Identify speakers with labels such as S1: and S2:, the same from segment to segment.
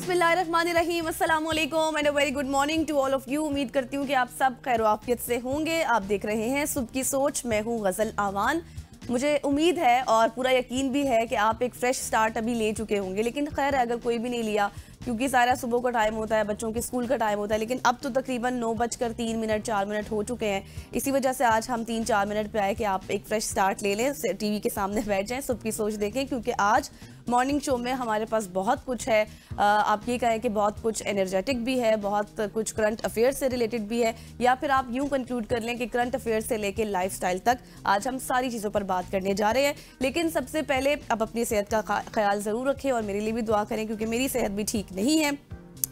S1: बिस्मिल्लाहिर्रहमानिर्रहीम, अस्सलाम वालेकुम and a very good morning to all of you. उम्मीद करती हूँ कि आप सब खैर आफियत से होंगे। आप देख रहे हैं सुबह की सोच, मैं हूँ गज़ल आवान। मुझे उम्मीद है और पूरा यकीन भी है कि आप एक फ्रेश स्टार्ट अभी ले चुके होंगे, लेकिन खैर अगर कोई भी नहीं लिया, क्योंकि सारा सुबह का टाइम होता है, बच्चों के स्कूल का टाइम होता है, लेकिन अब तो तकरीबन 9:03 4 मिनट हो चुके हैं। इसी वजह से आज हम 3-4 मिनट पे आए कि आप एक फ्रेश स्टार्ट ले लें, टीवी के सामने बैठ जाएं, सुबह की सोच देखें, क्योंकि आज मॉर्निंग शो में हमारे पास बहुत कुछ है। आप ये कहें कि बहुत कुछ एनर्जेटिक भी है, बहुत कुछ करंट अफेयर से रिलेटेड भी है, या फिर आप यूं कंक्लूड कर लें कि करंट अफेयर से लेकर लाइफस्टाइल तक आज हम सारी चीज़ों पर बात करने जा रहे हैं। लेकिन सबसे पहले आप अपनी सेहत का ख्याल ज़रूर रखें और मेरे लिए भी दुआ करें, क्योंकि मेरी सेहत भी ठीक नहीं है।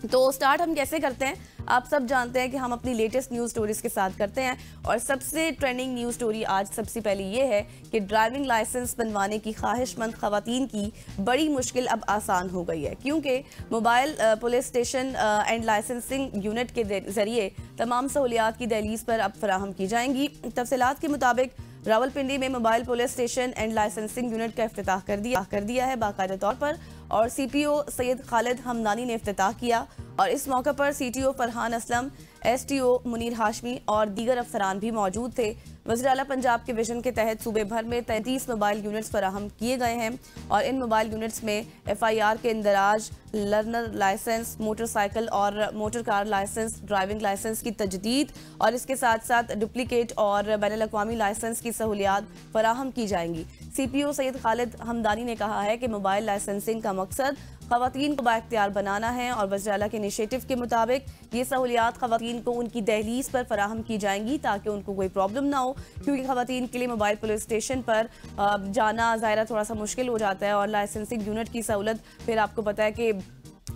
S1: तो स्टार्ट हम कैसे करते हैं, आप सब जानते हैं कि हम अपनी लेटेस्ट न्यूज़ स्टोरीज के साथ करते हैं। और सबसे ट्रेंडिंग न्यूज़ स्टोरी आज सबसे पहले ये है कि ड्राइविंग लाइसेंस बनवाने की ख्वाहिशमंद खवातीन की बड़ी मुश्किल अब आसान हो गई है, क्योंकि mobile police station and licensing unit के जरिए तमाम सहूलियात की दहलीज पर अब फराहम की जाएंगी। तफसीलात के मुताबिक रावलपिंडी में mobile police station and licensing unit का इफ्तिताह कर दिया है बाकायदा तौर पर, और CPO सैयद खालिद हमदानी ने इफ्तिताह किया। और इस मौके पर CTO फरहान असलम, STO मुनीर हाशमी और दीगर अफसरान भी मौजूद थे। वज़ीर आला पंजाब के विजन के तहत सूबे भर में 33 मोबाइल यूनिट्स फराहम किए गए हैं, और इन मोबाइल यूनिट्स में FIR के इंदराज, लर्नर लाइसेंस, मोटरसाइकिल और motor car licence, driving licence की तजदीद और इसके साथ साथ डुप्लीकेट और बैनुल-अक़वामी लाइसेंस की सहूलियात फराहम की जाएंगी। CPO सैयद खालिद हमदानी ने कहा है कि मोबाइल लाइसेंसिंग का मकसद खवातीन को बाइख्तियार बनाना है, और वज़ीर आला के इनिशिएटिव के मुताबिक ये सहूलियात खवातीन को उनकी दहलीज पर फराहम की जाएंगी ताकि उनको कोई प्रॉब्लम ना हो, क्योंकि खवातीन के लिए मोबाइल पुलिस स्टेशन पर जाना ज़ाहिर थोड़ा सा मुश्किल हो जाता है। और लाइसेंसिंग यूनिट की सहूलत फिर आपको पता है कि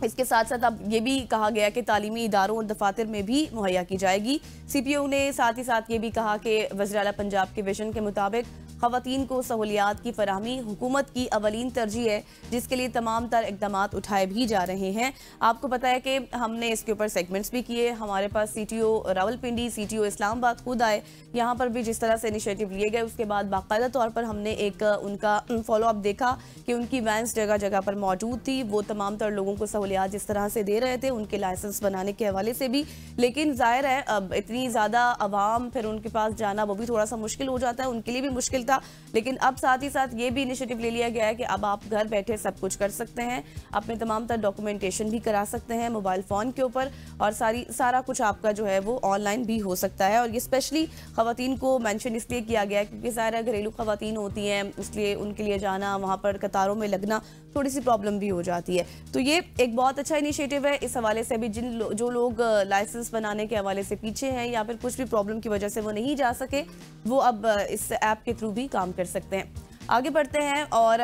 S1: इसके साथ साथ अब ये भी कहा गया कि तालीमी इदारों और दफातर में भी मुहैया की जाएगी। CPO ने साथ ही साथ ये भी कहा कि वज़ीर आला पंजाब के विजन के मुताबिक खवातीन को सहूलियात की फराहमी हुकूमत की अवलीन तरजीह है, जिसके लिए तमाम तर इक़दामात उठाए भी जा रहे हैं। आपको पता है कि हमने इसके ऊपर सेगमेंट्स भी किए। हमारे पास CTO रावलपिंडी, CTO इस्लामाबाद खुद आए, यहाँ पर भी जिस तरह से इनिशिएटिव लिए गए, उसके बाद बाकायदा तौर पर हमने एक उनका फॉलोअप देखा कि उनकी वैन्स जगह जगह पर मौजूद थी। वो तमाम तर लोगों को सहूलियात जिस तरह से दे रहे थे उनके लाइसेंस बनाने के हवाले से भी, लेकिन ज़ाहिर है अब इतनी ज़्यादा आवाम फिर उनके पास जाना वो भी थोड़ा सा मुश्किल हो जाता है, उनके लिए भी मुश्किल था। लेकिन अब साथ ही साथ ये भी इनिशिएटिव ले लिया गया है कि अब आप घर बैठे सब कुछ कर सकते हैं, अपने तमाम तर डॉक्यूमेंटेशन भी करा सकते हैं मोबाइल फ़ोन के ऊपर, और सारा कुछ आपका जो है वो ऑनलाइन भी हो सकता है। और ये स्पेशली ख़वातीन को मेंशन इसलिए किया गया है क्योंकि सारा घरेलू ख़वातीन होती हैं, इसलिए उनके लिए जाना, वहाँ पर कतारों में लगना थोड़ी सी प्रॉब्लम भी हो जाती है। तो ये एक बहुत अच्छा इनिशिएटिव है। इस हवाले से भी जो लोग लाइसेंस बनाने के हवाले से पीछे हैं या फिर कुछ भी प्रॉब्लम की वजह से वो नहीं जा सके, वो अब इस ऐप के थ्रू भी काम कर सकते हैं। आगे बढ़ते हैं और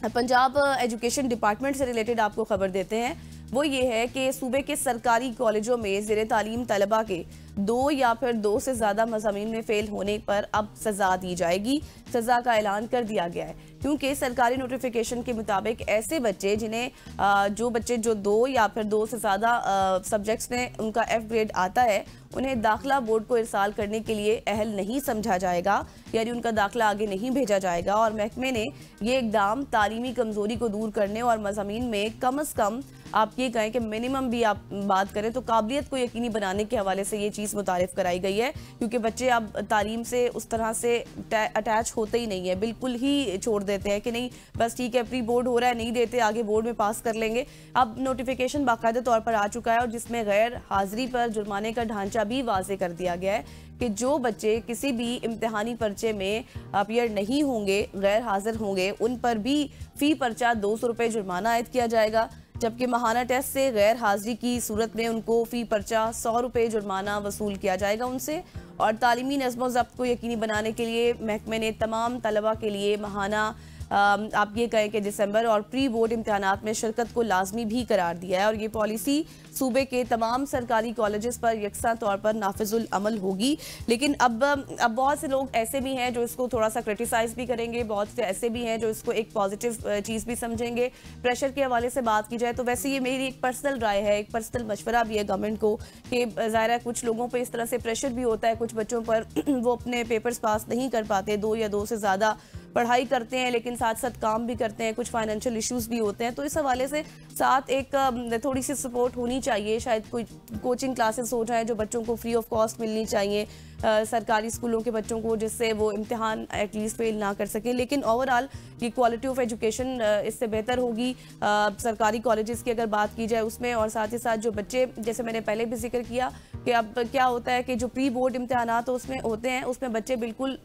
S1: पंजाब एजुकेशन डिपार्टमेंट से रिलेटेड आपको खबर देते हैं। वो ये है कि सूबे के सरकारी कॉलेजों में ज़ेरे तालीम तलबा के 2 या फिर 2 से ज़्यादा मज़ामीन में फ़ेल होने पर अब सज़ा दी जाएगी। सज़ा का ऐलान कर दिया गया है, क्योंकि सरकारी नोटिफिकेशन के मुताबिक ऐसे बच्चे जो बच्चे 2 या फिर 2 से ज़्यादा सब्जेक्ट्स में उनका F ग्रेड आता है, उन्हें दाखिला बोर्ड को इरसाल करने के लिए अहल नहीं समझा जाएगा, यानी उनका दाखिला आगे नहीं भेजा जाएगा। और महकमे ने ये इकदाम तालीमी कमज़ोरी को दूर करने और मज़ामीन में कम अज़ कम आप ये कहें कि मिनिमम भी आप बात करें तो काबिलियत को यकीनी बनाने के हवाले से ये चीज़ मुतारिफ कराई गई है, क्योंकि बच्चे अब तालीम से उस तरह से अटैच होते ही नहीं है, बिल्कुल ही छोड़ देते हैं कि नहीं बस ठीक है प्री बोर्ड हो रहा है, नहीं देते, आगे बोर्ड में पास कर लेंगे। अब नोटिफिकेशन बाकायदा तौर पर आ चुका है, और जिसमें गैर हाजिरी पर जुर्माने का ढांचा भी वाज़े कर दिया गया है कि जो बच्चे किसी भी इम्तिहानी पर्चे में अपीयर नहीं होंगे, गैर हाजिर होंगे, उन पर भी फ़ी पर्चा 200 रुपये जुर्माना आयद किया जाएगा, जबकि माहाना टेस्ट से गैर हाजिरी की सूरत में उनको फ़ी पर्चा 100 रुपये जुर्माना वसूल किया जाएगा उनसे। और तालीमी नज़्म ज़ब्त को यकीनी बनाने के लिए महकमे ने तमाम तलबा के लिए माहाना आप ये कहें कि दिसंबर और प्री बोर्ड इम्तिहानात में शिरकत को लाजमी भी करार दिया है, और ये पॉलिसी सूबे के तमाम सरकारी कॉलेजेस पर यकसा तौर पर नाफिजुल अमल होगी। लेकिन अब बहुत से लोग ऐसे भी हैं जो इसको थोड़ा सा क्रिटिसाइज़ भी करेंगे, बहुत से ऐसे भी हैं जो इसको एक पॉजिटिव चीज़ भी समझेंगे। प्रेशर के हवाले से बात की जाए तो वैसे ये मेरी एक पर्सनल राय है, एक पर्सनल मशवरा भी है गवर्नमेंट को कि ज़ाहिर है कुछ लोगों पर इस तरह से प्रेशर भी होता है, कुछ बच्चों पर वो अपने पेपर्स पास नहीं कर पाते, 2 या 2 से ज़्यादा पढ़ाई करते हैं लेकिन साथ साथ काम भी करते हैं, कुछ फाइनेंशियल इश्यूज भी होते हैं, तो इस हवाले से साथ एक थोड़ी सी सपोर्ट होनी चाहिए। शायद कोई कोचिंग क्लासेस हो जाए जो बच्चों को फ्री ऑफ कॉस्ट मिलनी चाहिए सरकारी स्कूलों के बच्चों को, जिससे वो इम्तिहान एटलीस्ट फेल ना कर सके। लेकिन ओवरऑल ये क्वालिटी ऑफ एजुकेशन इससे बेहतर होगी सरकारी कॉलेजेस की अगर बात की जाए उसमें। और साथ ही साथ जो बच्चे, जैसे मैंने पहले भी जिक्र किया कि अब क्या होता है कि जो प्री बोर्ड इम्तिहानात उसमें होते हैं उसमें बच्चे बिल्कुल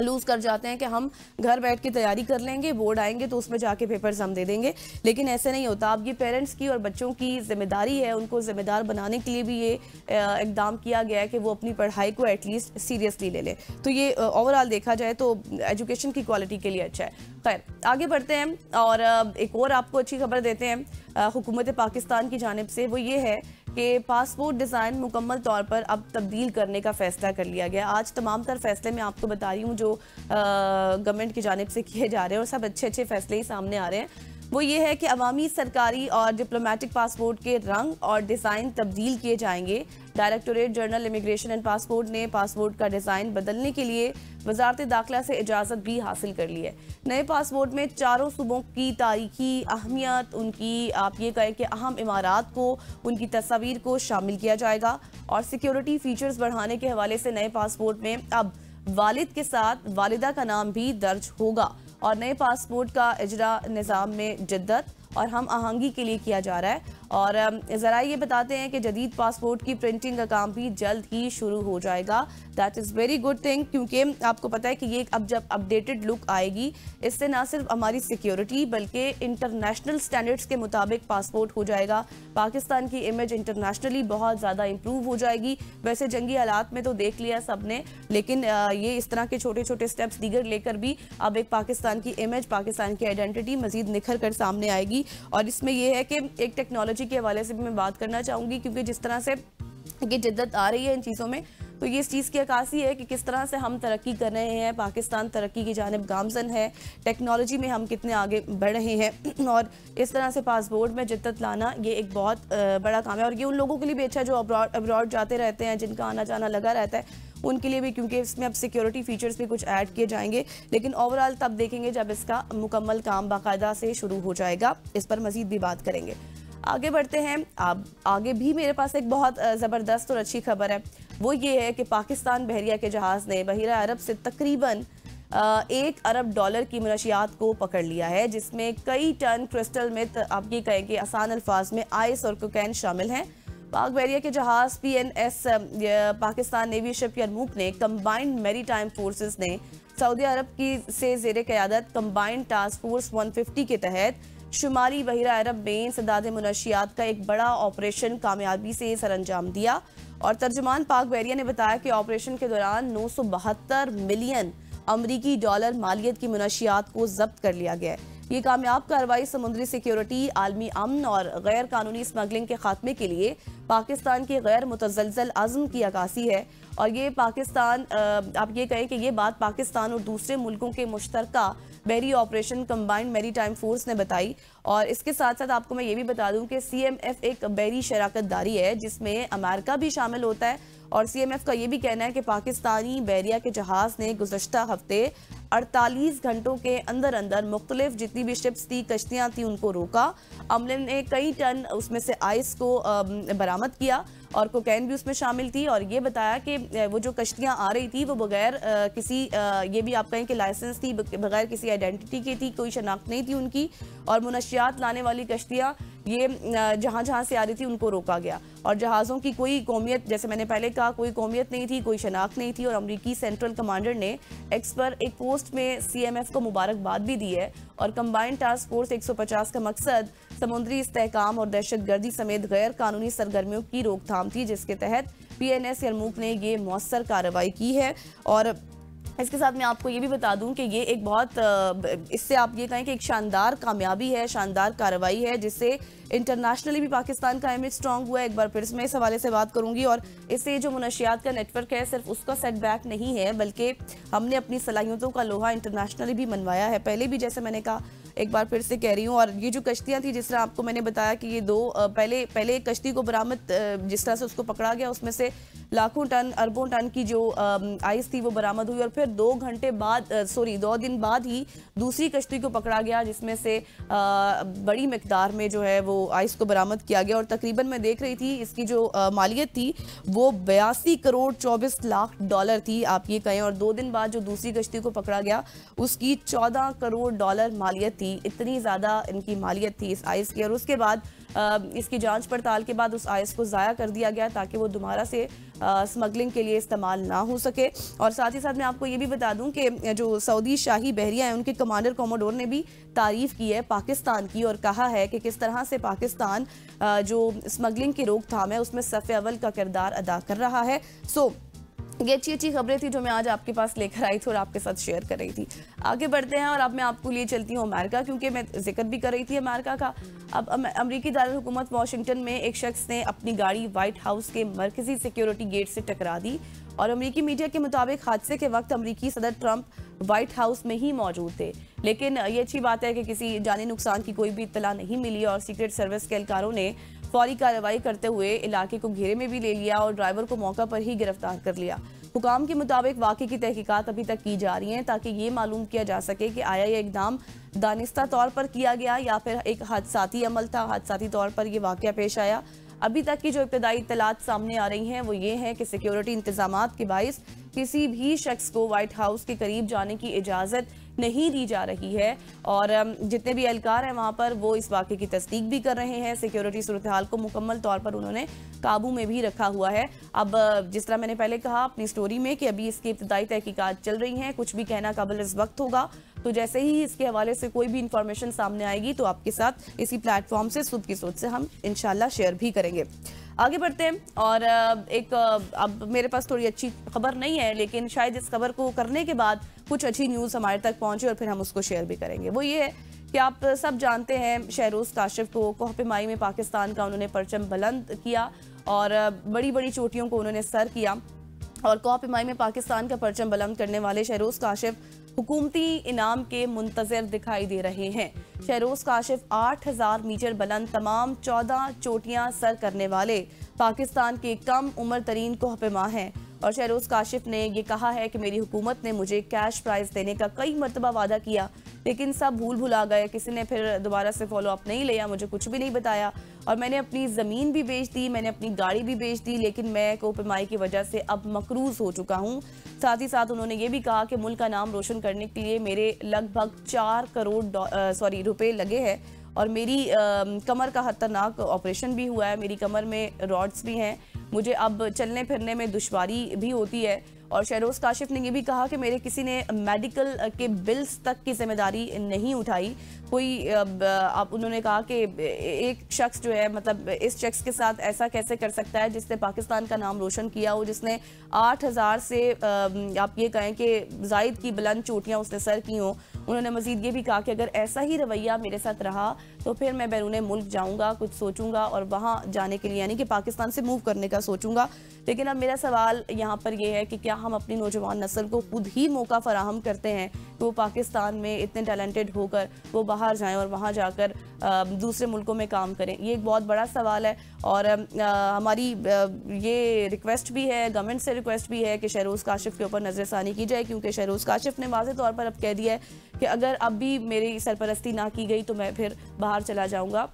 S1: लूज़ कर जाते हैं कि हम घर बैठ के तैयारी कर लेंगे, बोर्ड आएंगे तो उसमें जाके पेपर्स हम दे देंगे, लेकिन ऐसे नहीं होता। अब ये पेरेंट्स की और बच्चों की जिम्मेदारी है, उनको जिम्मेदार बनाने के लिए भी ये इकदाम किया गया है कि वो अपनी पढ़ाई को एटलीस्ट सीरियसली ले ले। तो ये ओवरऑल देखा जाए तो एजुकेशन की क्वालिटी के लिए अच्छा है। खैर आगे बढ़ते हैं और एक और आपको अच्छी खबर देते हैं हुकूमत पाकिस्तान की जानिब से, वो ये है कि पासपोर्ट डिज़ाइन मुकम्मल तौर पर अब तब्दील करने का फ़ैसला कर लिया गया। आज तमाम तर फैसले मैं आपको बता रही हूँ जो गवर्नमेंट की जानिब से किए जा रहे हैं और सब अच्छे अच्छे फैसले ही सामने आ रहे हैं। वो ये है कि अवामी, सरकारी और डिप्लोमेटिक पासपोर्ट के रंग और डिज़ाइन तब्दील किए जाएंगे। Directorate general immigration and passport ने पासपोर्ट का डिज़ाइन बदलने के लिए वजारत दाखिला से इजाज़त भी हासिल कर ली है। नए पासपोर्ट में चारों सूबों की तारीखी अहमियत, उनकी आप ये कहें कि अहम इमारात को, उनकी तस्वीर को शामिल किया जाएगा। और सिक्योरिटी फीचर्स बढ़ाने के हवाले से नए पासपोर्ट में अब वालिद के साथ वालिदा का नाम भी दर्ज होगा। और नए पासपोर्ट का इजरा निज़ाम में जिद्दत और हम आहंगी के लिए किया जा रहा है। और ज़रा ये बताते हैं कि जदीद पासपोर्ट की प्रिंटिंग का काम भी जल्द ही शुरू हो जाएगा। That is very good thing, क्योंकि आपको पता है कि ये अब जब अपडेटेड लुक आएगी इससे ना सिर्फ हमारी सिक्योरिटी बल्कि इंटरनेशनल स्टैंडर्ड्स के मुताबिक पासपोर्ट हो जाएगा। पाकिस्तान की इमेज इंटरनेशनली बहुत ज़्यादा इम्प्रूव हो जाएगी। वैसे जंगी हालात में तो देख लिया सब ने, लेकिन ये इस तरह के छोटे छोटे स्टेप्स दीगर लेकर भी अब एक पाकिस्तान की इमेज, पाकिस्तान की आइडेंटिटी मजीद निखर कर सामने आएगी। और इसमें यह है कि एक टेक्नोलॉजी के हवाले से भी मैं बात करना चाहूँगी, क्योंकि जिस तरह से ये जिद्दत आ रही है इन चीज़ों में, तो ये इस चीज़ की अक्कासी है कि किस तरह से हम तरक्की कर रहे हैं। पाकिस्तान तरक्की की जानिब गामजन है, टेक्नोलॉजी में हम कितने आगे बढ़ रहे हैं। और इस तरह से पासपोर्ट में जिद्दत लाना ये एक बहुत बड़ा काम है। और ये उन लोगों के लिए भी अच्छा है जो अब्रॉड जाते रहते हैं, जिनका आना जाना लगा रहता है, उनके लिए भी, क्योंकि इसमें अब सिक्योरिटी फीचर्स भी कुछ ऐड किए जाएंगे। लेकिन ओवरऑल तब देखेंगे जब इसका मुकम्मल काम बाकायदा से शुरू हो जाएगा। इस पर मज़ीद भी बात करेंगे। आगे बढ़ते हैं। अब आगे भी मेरे पास एक बहुत ज़बरदस्त और अच्छी खबर है। वो ये है कि पाकिस्तान बहरिया के जहाज़ ने बहिरा अरब से तकरीबन $1 अरब की मनशियात को पकड़ लिया है, जिसमें कई टन क्रिस्टल में आप ये कहें कि आसान अल्फाज में आइस और कोकेन शामिल हैं। पाक बहरिया के जहाज़ PNS पाकिस्तान नेवी शिप यरमूक ने कंबाइंड मैरीटाइम फोर्सेस ने सऊदी अरब की से ज़ेरे क़यादत कंबाइंड टास्क फोर्स 150 के तहत शुमाली बहिरा अरब में इंसदाद मुनशियात का एक बड़ा ऑपरेशन कामयाबी से सरअंजाम दिया। और तर्जुमान पाक बहरिया ने बताया कि ऑपरेशन के दौरान 972 मिलियन अमरीकी डॉलर मालियत की मुनशियात को जब्त कर लिया गया है। ये कामयाब कार्रवाई समुद्री सिक्योरिटी, आलमी अमन और गैर कानूनी स्मगलिंग के खात्मे के लिए पाकिस्तान के गैर मुतज़लज़ल अज़्म की अक्कासी है। और ये पाकिस्तान, आप ये कहें कि ये बात पाकिस्तान और दूसरे मुल्कों के मुश्तरका बहरी ऑपरेशन कंबाइंड मैरीटाइम फोर्स ने बताई। और इसके साथ साथ आपको मैं ये भी बता दूं कि CMF एक बहरी शराकत दारी है जिसमें अमेरिका भी शामिल होता है। और CMF का ये भी कहना है कि पाकिस्तानी बहरिया के जहाज़ ने गुज़श्ता हफ्ते 48 घंटों के अंदर अंदर मुख्तलिफ जितनी भी शिप्स थी, कश्तियाँ थी, उनको रोका। अमले ने कई टन उसमें से आइस को बरामद किया और कोकेन भी उसमें शामिल थी। और ये बताया कि वो जो कश्तियाँ आ रही थी वो बगैर किसी ये भी आप कहें कि लाइसेंस थी, बगैर किसी आइडेंटिटी की थी, कोई शनाख्त नहीं थी उनकी। और मुनशियात लाने वाली कश्तियाँ ये जहाँ जहाँ से आ रही थी उनको रोका गया। और जहाज़ों की कोई कौमियत, जैसे मैंने पहले कहा, कोई कौमियत नहीं थी, कोई शनाख्त नहीं थी। और अमरीकी सेंट्रल कमांडर ने एक्स पर एक पोस्ट में CMF को मुबारकबाद भी दी है। और कंबाइंड टास्क फोर्स 150 का मकसद समुद्री इस्तेहकाम और दहशतगर्दी समेत गैर कानूनी सरगर्मियों की रोकथाम थी, जिसके तहत PNS यरमूक ने ये मौसर कार्रवाई की है। और इसके साथ मैं आपको ये भी बता दूं कि ये एक बहुत, इससे आप ये कहें कि एक शानदार कामयाबी है, शानदार कार्रवाई है, जिससे इंटरनेशनली भी पाकिस्तान का इमेज स्ट्रांग हुआ है। एक बार फिर मैं इस हवाले से बात करूंगी। और इससे जो मुनशियात का नेटवर्क है सिर्फ उसका सेटबैक नहीं है, बल्कि हमने अपनी सलाहियतों का लोहा इंटरनेशनली भी मनवाया है। पहले भी जैसे मैंने कहा, एक बार फिर से कह रही हूँ। और ये जो कश्तियाँ थी, जिस तरह आपको मैंने बताया कि ये दो पहले कश्ती को बरामद, जिस तरह से उसको पकड़ा गया, उसमें से लाखों टन अरबों टन की जो आइस थी वो बरामद हुई और फिर 2 दिन बाद ही दूसरी कश्ती को पकड़ा गया जिसमें से बड़ी मिकदार में जो है वो आइस को बरामद किया गया और तकरीबन मैं देख रही थी इसकी जो मालियत थी वो 82 करोड़ 24 लाख डॉलर थी आप ये कहें। और 2 दिन बाद जो दूसरी कश्ती को पकड़ा गया उसकी 14 करोड़ डॉलर मालियत थी। इतनी ज़्यादा इनकी मालियत थी इस आइस की और उसके बाद इसकी जांच पड़ताल के बाद उस आइस को ज़ाया कर दिया गया ताकि वो दोबारा से स्मगलिंग के लिए इस्तेमाल ना हो सके। और साथ ही साथ मैं आपको ये भी बता दूं कि जो सऊदी शाही बहरिया है उनके कमांडर कॉमोडोर ने भी तारीफ की है पाकिस्तान की और कहा है कि किस तरह से पाकिस्तान जो स्मगलिंग की रोकथाम है उसमें सफ़े अव्वल का किरदार अदा कर रहा है। ये अच्छी खबरें थी जो मैं आज आपके पास लेकर आई थी और आपके साथ शेयर कर रही थी। आगे बढ़ते हैं और अब मैं आपको लिए चलती हूँ अमेरिका, क्योंकि मैं जिक्र भी कर रही थी अमेरिका का। अब अमेरिकी दारुल हुकूमत वाशिंगटन में एक शख्स ने अपनी गाड़ी व्हाइट हाउस के मरकजी सिक्योरिटी गेट से टकरा दी और अमेरिकी मीडिया के मुताबिक हादसे के वक्त अमेरिकी सदर ट्रंप व्हाइट हाउस में ही मौजूद थे। लेकिन ये अच्छी बात है कि किसी जानी नुकसान की कोई भी इत्तला नहीं मिली और सीक्रेट सर्विस के एहलकारों ने फौरी कार्रवाई करते हुए इलाके को घेरे में भी ले लिया और ड्राइवर को मौका पर ही गिरफ्तार कर लिया। हुकाम के मुताबिक वाक़े की तहकीकात अभी तक की जा रही हैं ताकि ये मालूम किया जा सके कि आया ये इकदाम दानिस्ता तौर पर किया गया या फिर एक हादसाती अमल था, हादसाती तौर पर यह वाक़या पेश आया। अभी तक की जो इब्तदाई इत्तलात सामने आ रही हैं वो ये है कि सिक्योरिटी इंतजामात के बाइस किसी भी शख्स को व्हाइट हाउस के करीब जाने की इजाज़त नहीं दी जा रही है और जितने भी एहलकार हैं वहाँ पर वो इस वाक़े की तस्दीक भी कर रहे हैं। सिक्योरिटी सूरत हाल को मुकम्मल तौर पर उन्होंने काबू में भी रखा हुआ है। अब जिस तरह मैंने पहले कहा अपनी स्टोरी में कि अभी इसकी इब्तदाई तहकीकात चल रही हैं, कुछ भी कहना काबिल इस वक्त होगा, तो जैसे ही इसके हवाले से कोई भी इंफॉर्मेशन सामने आएगी तो आपके साथ इसी प्लेटफॉर्म से सुबह की सोच से हम इंशाल्लाह शेयर भी करेंगे। आगे बढ़ते हैं और अब मेरे पास थोड़ी अच्छी खबर नहीं है, लेकिन शायद इस खबर को करने के बाद कुछ अच्छी न्यूज़ हमारे तक पहुंचे और फिर हम उसको शेयर भी करेंगे। वो ये है कि आप सब जानते हैं शहरोज़ काशिफ को कोह पिमाई में पाकिस्तान का उन्होंने परचम बुलंद किया और बड़ी बड़ी चोटियों को उन्होंने सर किया और कोह पिमाई में पाकिस्तान का परचम बुलंद करने वाले शहरोज़ काशिफ हुकूमती इनाम के मुंतज़िर दिखाई दे रहे हैं। शहरोज़ काशिफ 8000 मीटर बुलंद तमाम 14 चोटियां सर करने वाले पाकिस्तान के कम उम्र तरीन कोह पिमा हैं और शहरोज़ काशिफ ने यह कहा है कि मेरी हुकूमत ने मुझे कैश प्राइज़ देने का कई मरतबा वादा किया लेकिन सब भूल भुला गए, किसी ने फिर दोबारा से फॉलो अप नहीं लिया, मुझे कुछ भी नहीं बताया और मैंने अपनी ज़मीन भी बेच दी, मैंने अपनी गाड़ी भी बेच दी, लेकिन मैं कोह पिमाई की वजह से अब मकरूज़ हो चुका हूँ। साथ ही साथ उन्होंने ये भी कहा कि मुल्क का नाम रोशन करने के लिए मेरे लगभग 4 करोड़ रुपए लगे हैं और मेरी कमर का खतरनाक ऑपरेशन भी हुआ है, मेरी कमर में रॉड्स भी हैं, मुझे अब चलने फिरने में दुश्वारी भी होती है। और शहरोज़ काशिफ ने यह भी कहा कि मेरे किसी ने मेडिकल के बिल्स तक की जिम्मेदारी नहीं उठाई। कोई आप उन्होंने कहा कि एक शख्स जो है मतलब इस शख्स के साथ ऐसा कैसे कर सकता है जिसने पाकिस्तान का नाम रोशन किया हो, जिसने 8000 से आप ये कहें कि जायद की बुलंद चोटियाँ उसने सर की हों। उन्होंने मजीद ये भी कहा कि अगर ऐसा ही रवैया मेरे साथ रहा तो फिर मैं बैरून मुल्क जाऊँगा, कुछ सोचूंगा और वहाँ जाने के लिए यानी कि पाकिस्तान से मूव करने का सोचूंगा। लेकिन अब मेरा सवाल यहाँ पर यह है कि क्या हम अपनी नौजवान नस्ल को खुद ही मौका फराहम करते हैं कि वो पाकिस्तान में इतने टैलेंटेड होकर वो बाहर जाएं और वहाँ जाकर दूसरे मुल्कों में काम करें? ये एक बहुत बड़ा सवाल है और हमारी ये रिक्वेस्ट भी है, गवर्नमेंट से रिक्वेस्ट भी है कि शहरोज़ काशिफ के ऊपर नज़रसानी की जाए, क्योंकि शहरोज़ काशिफ ने वाज़े तौर पर अब कह दिया है कि अगर अब भी मेरी सरपरस्ती ना की गई तो मैं फिर बाहर चला जाऊँगा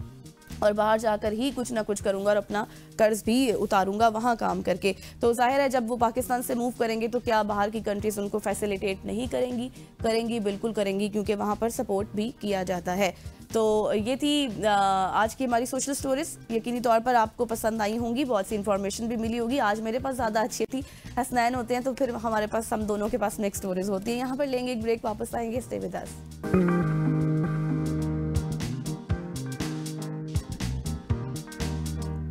S1: और बाहर जाकर ही कुछ ना कुछ करूंगा और अपना कर्ज भी उतारूंगा वहाँ काम करके। तो जाहिर है जब वो पाकिस्तान से मूव करेंगे तो क्या बाहर की कंट्रीज उनको फैसिलिटेट नहीं करेंगी? करेंगी, बिल्कुल करेंगी, क्योंकि वहाँ पर सपोर्ट भी किया जाता है। तो ये थी आज की हमारी सोशल स्टोरीज, यकीनी तौर पर आपको पसंद आई होंगी, बहुत सी इन्फॉर्मेशन भी मिली होगी। आज मेरे पास ज़्यादा अच्छी थी, हसनैन होते हैं तो फिर हमारे पास हम दोनों के पास नेक्स्ट स्टोरीज होती है। यहाँ पर लेंगे एक ब्रेक, वापस आएंगे, stay with us.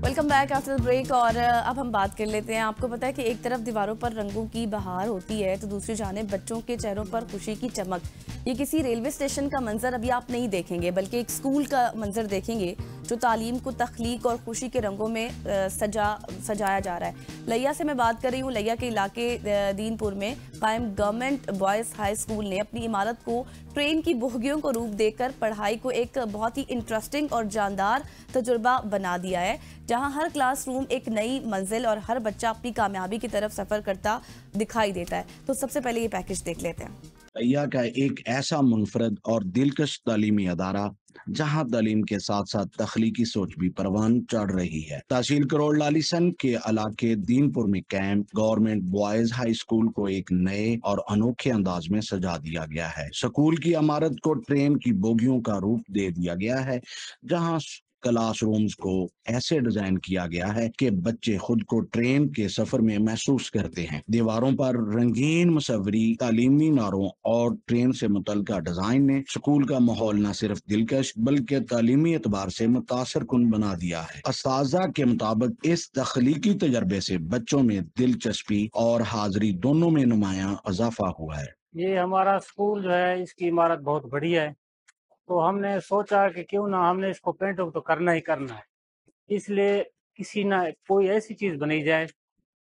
S1: Welcome back after the break. और अब हम बात कर लेते हैं। आपको पता है कि एक तरफ दीवारों पर रंगों की बहार होती है तो दूसरी जानिब बच्चों के चेहरों पर खुशी की चमक। ये किसी रेलवे स्टेशन का मंजर अभी आप नहीं देखेंगे, बल्कि एक स्कूल का मंजर देखेंगे जो तालीम को तख्लीक और खुशी के रंगों में सजाया जा रहा है। लिया से मैं बात कर रही हूँ। लिया के इलाके दीनपुर में कायम गवर्नमेंट बॉयज़ हाई स्कूल ने अपनी इमारत को ट्रेन की बोगियों को रूप देकर पढ़ाई को एक बहुत ही इंटरेस्टिंग और जानदार तजुर्बा बना दिया है, जहां हर क्लासरूम एक नई मंजिल और हर बच्चा अपनी कामयाबी की तरफ सफर करता दिखाई देता है। तो सबसे पहले ये पैकेज देख लेते हैं।
S2: लिया का एक ऐसा मुनफरद और दिलकश तालीमी अदारा जहां तालीम के साथ साथ तख्लीकी सोच भी परवान चढ़ रही है। तहसील करोड़ लालीसन के इलाके दीनपुर में camp government boys high school को एक नए और अनोखे अंदाज में सजा दिया गया है। स्कूल की इमारत को ट्रेन की बोगियों का रूप दे दिया गया है, जहां क्लासरूम्स को ऐसे डिजाइन किया गया है कि बच्चे खुद को ट्रेन के सफर में महसूस करते हैं। दीवारों पर रंगीन मुसव्वरी, तालीमी नारों और ट्रेन से मुतल्लिका डिजाइन ने स्कूल का माहौल न सिर्फ दिलकश बल्कि तालीमी एतबार से मुतासर कुन बना दिया है। अस्ताज़ा के मुताबिक इस तख्लीकी तजर्बे से बच्चों में दिलचस्पी और हाजिरी दोनों में नुमाया इजाफा हुआ है।
S3: ये हमारा स्कूल जो है, इसकी इमारत बहुत बड़ी है, तो हमने सोचा कि क्यों ना हमने इसको पेंट तो करना ही करना है। इसलिए किसी ना कोई ऐसी चीज़ बनाई जाए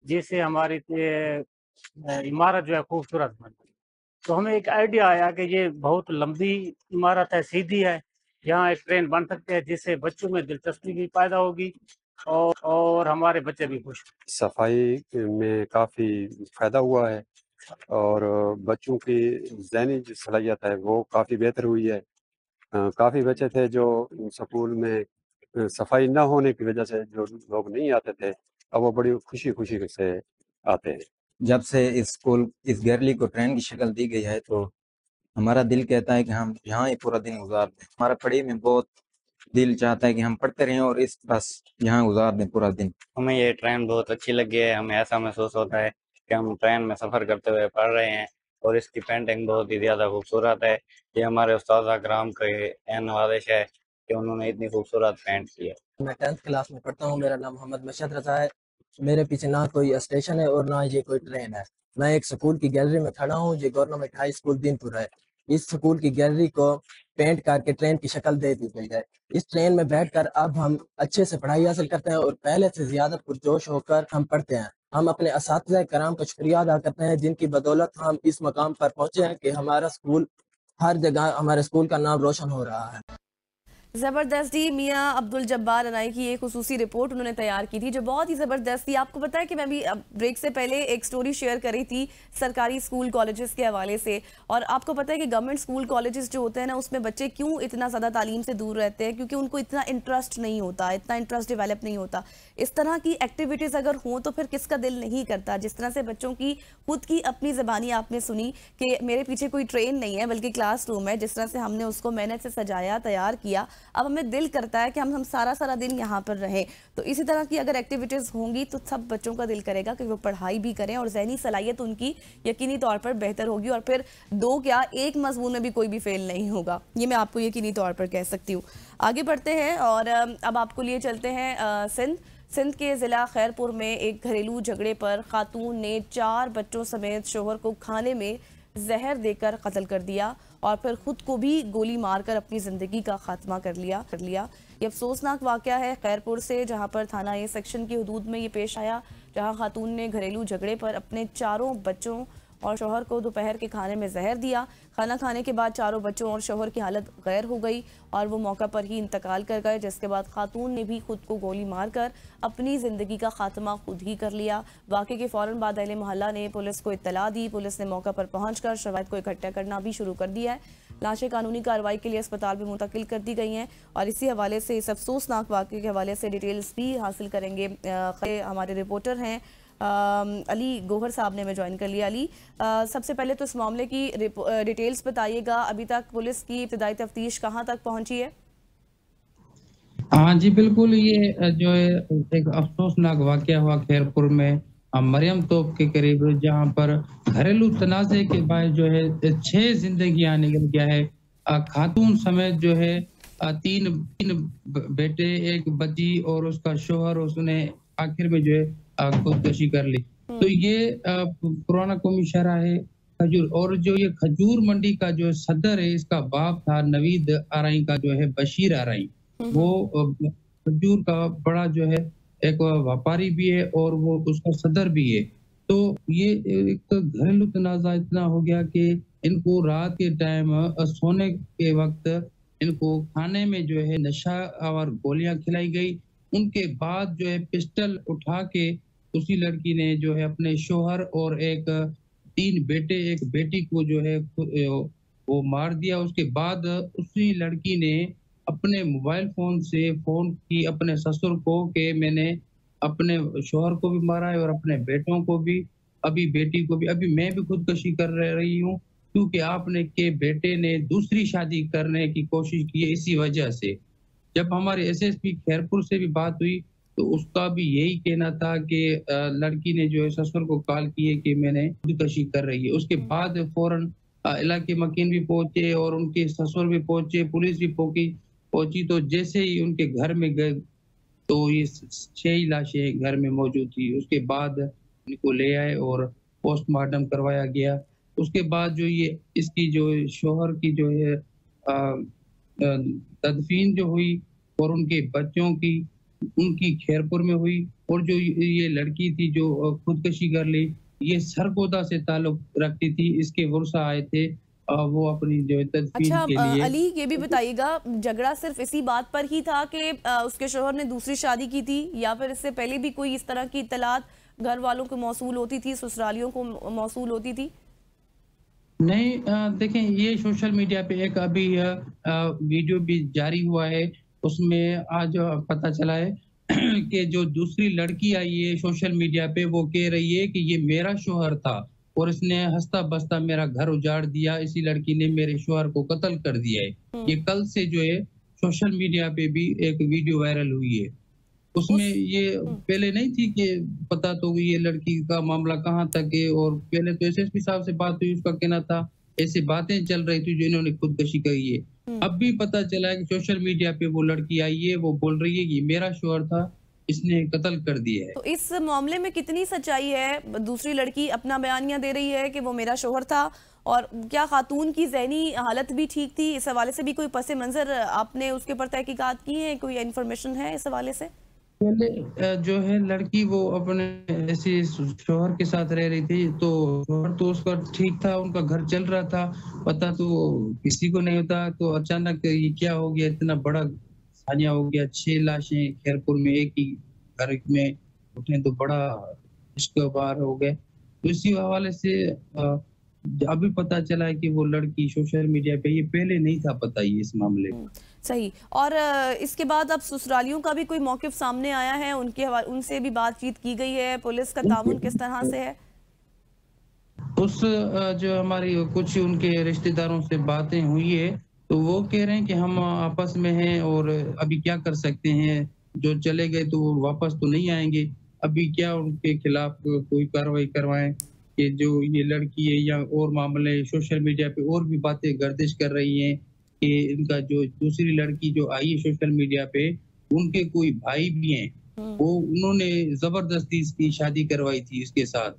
S3: जिससे हमारी इमारत जो है खूबसूरत बने। तो हमें एक आइडिया आया कि ये बहुत लंबी इमारत है, सीधी है, यहाँ एक ट्रेन बन सकती है जिससे बच्चों में दिलचस्पी भी पैदा होगी और हमारे बच्चे भी खुश।
S4: सफाई में काफ़ी फ़ायदा हुआ है और बच्चों की ज़हनी जो सलाहियत है वो काफ़ी बेहतर हुई है। काफ़ी बच्चे थे जो स्कूल में सफाई ना होने की वजह से जो लोग नहीं आते थे, अब वो बड़ी खुशी से आते हैं।
S5: जब से इस स्कूल इस गैलरी को ट्रेन की शक्ल दी गई है तो हमारा दिल कहता है कि हम यहाँ ही पूरा दिन गुजार दें। हमारा पढ़ाई में बहुत दिल चाहता है कि हम पढ़ते रहें और इस बस यहाँ गुजार दें पूरा दिन।
S6: हमें ये ट्रेन बहुत अच्छी लगी है। हमें ऐसा महसूस होता है कि हम ट्रेन में सफ़र करते हुए पढ़ रहे हैं और इसकी पेंटिंग बहुत ही ज़्यादा खूबसूरत है। ये हमारे उस्ताद कराम की नवाजिश है कि उन्होंने इतनी खूबसूरत पेंट की है।
S7: मैं 10th क्लास में पढ़ता हूँ। मेरा नाम मोहम्मद मशहद रजा है। मेरे पीछे ना कोई स्टेशन है और ना ये कोई ट्रेन है। मैं एक स्कूल की गैलरी में खड़ा हूँ। ये गवर्नमेंट हाई स्कूल दीनपुर है। इस स्कूल की गैलरी को पेंट करके ट्रेन की शक्ल दे दी गई है। इस ट्रेन में बैठकर अब हम अच्छे से पढ़ाई हासिल करते हैं और पहले से ज्यादा पुरजोश होकर हम पढ़ते हैं। हम अपने असातिज़ा कराम का शुक्रिया अदा करते हैं जिनकी बदौलत हम इस मकाम पर पहुंचे हैं कि हमारा स्कूल हर जगह हमारे स्कूल का नाम रोशन हो रहा है।
S1: ज़बरदस्त ही मियाँ अब्दुल जब्बार अनाई की एक खुसूसी रिपोर्ट उन्होंने तैयार की थी जो बहुत ही ज़बरदस्त थी। आपको पता है कि मैं भी ब्रेक से पहले एक स्टोरी शेयर कर रही थी सरकारी स्कूल कॉलेजेस के हवाले से, और आपको पता है कि गवर्नमेंट स्कूल कॉलेजेस जो होते हैं ना, उसमें बच्चे क्यों इतना ज़्यादा तालीम से दूर रहते हैं, क्योंकि उनको इतना इंटरेस्ट नहीं होता, इतना इंटरेस्ट डेवलप नहीं होता। इस तरह की एक्टिविटीज़ अगर हों तो फिर किसका दिल नहीं करता। जिस तरह से बच्चों की खुद की अपनी ज़बानी आपने सुनी कि मेरे पीछे कोई ट्रेन नहीं है बल्कि क्लासरूम है, जिस तरह से हमने उसको मेहनत से सजाया तैयार किया, अब हमें दिल करता है कि हम सारा दिन यहाँ पर रहें। तो इसी तरह की अगर एक्टिविटीज़ होंगी तो सब बच्चों का दिल करेगा कि वो पढ़ाई भी करें और ज़हनी सलाहियत उनकी यकीनी तौर पर बेहतर होगी, और फिर दो क्या एक मजमून में भी कोई भी फेल नहीं होगा, ये मैं आपको यकीनी तौर पर कह सकती हूँ। आगे बढ़ते हैं और अब आपको लिए चलते हैं सिंध के ज़िला खैरपुर में एक घरेलू झगड़े पर खातून ने 4 बच्चों समेत शोहर को खाने में जहर देकर कत्ल कर दिया और फिर खुद को भी गोली मारकर अपनी ज़िंदगी का खात्मा कर लिया। ये अफसोसनाक वाक़या है खैरपुर से, जहां पर थाना ए सेक्शन की हदूद में ये पेश आया, जहां खातून ने घरेलू झगड़े पर अपने 4 बच्चों और शोहर को दोपहर के खाने में जहर दिया। खाना खाने के बाद 4 बच्चों और शोहर की हालत गैर हो गई और वो मौका पर ही इंतकाल कर गए, जिसके बाद खातून ने भी खुद को गोली मारकर अपनी ज़िंदगी का खात्मा खुद ही कर लिया। वाक़े के फ़ौरन बाद अहले मोहल्ला ने पुलिस को इत्तला दी। पुलिस ने मौका पर पहुंचकर शवाहिद को इकट्ठा करना भी शुरू कर दिया है। लाशें कानूनी कार्रवाई के लिए अस्पताल में मुंतकिल कर दी गई हैं और इसी हवाले से, इस अफसोसनाक वाक़े के हवाले से डिटेल्स भी हासिल करेंगे। हमारे रिपोर्टर हैं अली गोहर साहब ने हमें ज्वाइन कर लिया। अली, सबसे पहले तो इस मामले की डिटेल्स बताइएगा। अभी तक पुलिस की इब्तिदाई तफ्तीश कहाँ तक पहुंची है?
S8: हाँ जी बिल्कुल, ये जो है एक अफसोसनाक वाक़या हुआ खैरपुर में मरियम तोप के करीब, जहां पर घरेलू तनाज़े के बाद जो है 6 जिंदगियां निकल गया है। खातून समेत जो है 3 बेटे, 1 बच्ची और उसका शोहर, उसने आखिर में जो है खुदकुशी कर ली। तो ये पुराना कौमी शरह है खजूर, और जो ये खजूर मंडी का जो सदर है, इसका बाप था नवीद आरई का जो है बशीर आरई। वो खजूर का बड़ा जो है एक व्यापारी भी है और वो उसका सदर भी है। तो ये एक घरेलू तनाज़ा इतना हो गया कि इनको रात के टाइम सोने के वक्त इनको खाने में जो है नशा और गोलियां खिलाई गई। उनके बाद जो है पिस्टल उठा के उसी लड़की ने जो है अपने शोहर और एक 3 बेटे एक बेटी को जो है वो मार दिया। उसके बाद उसी लड़की ने अपने मोबाइल फोन से फोन की अपने ससुर को कि मैंने अपने शोहर को भी मारा है और अपने बेटों को भी, अभी बेटी को भी, अभी मैं भी खुदकशी कर रही हूँ क्योंकि आपने के बेटे ने दूसरी शादी करने की कोशिश की है इसी वजह से। जब हमारे एसएसपी खैरपुर से भी बात हुई तो उसका भी यही कहना था कि लड़की ने जो है ससुर को कॉल की है कि मैंने खुदकशी कर रही है। उसके बाद फौरन इलाके मकीन भी पहुंचे और उनके ससुर भी पहुंचे, पुलिस भी पहुंची। तो जैसे ही उनके घर में गए तो ये 6 लाशें घर में मौजूद थी। उसके बाद इनको ले आए और पोस्टमार्टम करवाया गया। उसके बाद जो ये इसकी जो शोहर की जो है तदफीन जो हुई और उनके बच्चों की उनकी खैरपुर में हुई। और जो ये लड़की थी जो खुदकशी कर ली, ये सरगोदा से ताल्लुक रखती थी। इसके वर्षा आए थे वो अपनी जो है तदफीन
S1: अच्छा,
S8: के लिए।
S1: अली ये भी बताइएगा, झगड़ा सिर्फ इसी बात पर ही था कि उसके शोहर ने दूसरी शादी की थी या फिर इससे पहले भी कोई इस तरह की इत्तलात घर वालों को मौसूल होती थी, ससुरालियों को मौसूल होती थी?
S8: नहीं, देखें ये सोशल मीडिया पे एक अभी वीडियो भी जारी हुआ है, उसमें आज पता चला है कि जो दूसरी लड़की आई है सोशल मीडिया पे वो कह रही है कि ये मेरा शोहर था और इसने हंसता बसता मेरा घर उजाड़ दिया, इसी लड़की ने मेरे शोहर को कत्ल कर दिया है। ये कल से जो है सोशल मीडिया पे भी एक वीडियो वायरल हुई है। उसमें ये पहले नहीं थी कि पता तो ये लड़की का मामला कहाँ तक है, और पहले तो एसएसपी साहब से बात हुई, उसका कहना था ऐसी बातें चल रही थी जो इन्होंने खुदकशी करी है। अब भी पता चला है कि सोशल मीडिया पे वो लड़की आई है, वो बोल रही है कि मेरा शोहर था, इसने कत्ल कर दिया है।
S1: तो इस मामले में कितनी सच्चाई है? दूसरी लड़की अपना बयानिया दे रही है कि वो मेरा शोहर था, और क्या खातून की ज़हनी हालत भी ठीक थी? इस हवाले से भी कोई पसे मंजर आपने उसके ऊपर तहकीकात की है? कोई इन्फॉर्मेशन है इस हवाले से?
S8: पहले जो है लड़की वो अपने ऐसे शोहर के साथ रह रही थी, तो शोहर तो उसका ठीक था, उनका घर चल रहा था, पता तो किसी को नहीं होता। तो अचानक ये क्या हो गया, इतना बड़ा सानिया हो गया, 6 लाशें खैरपुर में एक ही घर में उठे तो बड़ा इश्क-ओ-बार हो गए। तो इसी हवाले से अभी पता चला है कि वो लड़की सोशल मीडिया पे, ये पहले नहीं था पता ये इस मामले में।
S1: सही। और इसके बाद अब ससुरालियों का भी कोई मौक़िफ़ सामने आया है? उनसे भी बातचीत की गई है? पुलिस का ताउन किस तरह से है?
S8: उस जो हमारी कुछ उनके रिश्तेदारों से बातें हुई है तो वो कह रहे हैं कि हम आपस में हैं और अभी क्या कर सकते हैं, जो चले गए तो वो वापस तो नहीं आएंगे। अभी क्या उनके खिलाफ कोई कार्रवाई करवाएं कि जो ये लड़की है या और मामले सोशल मीडिया पे और भी बातें गर्दिश कर रही हैं कि इनका जो दूसरी लड़की जो आई है सोशल मीडिया पे, उनके कोई भाई भी हैं, वो उन्होंने जबरदस्ती इसकी शादी करवाई थी इसके साथ।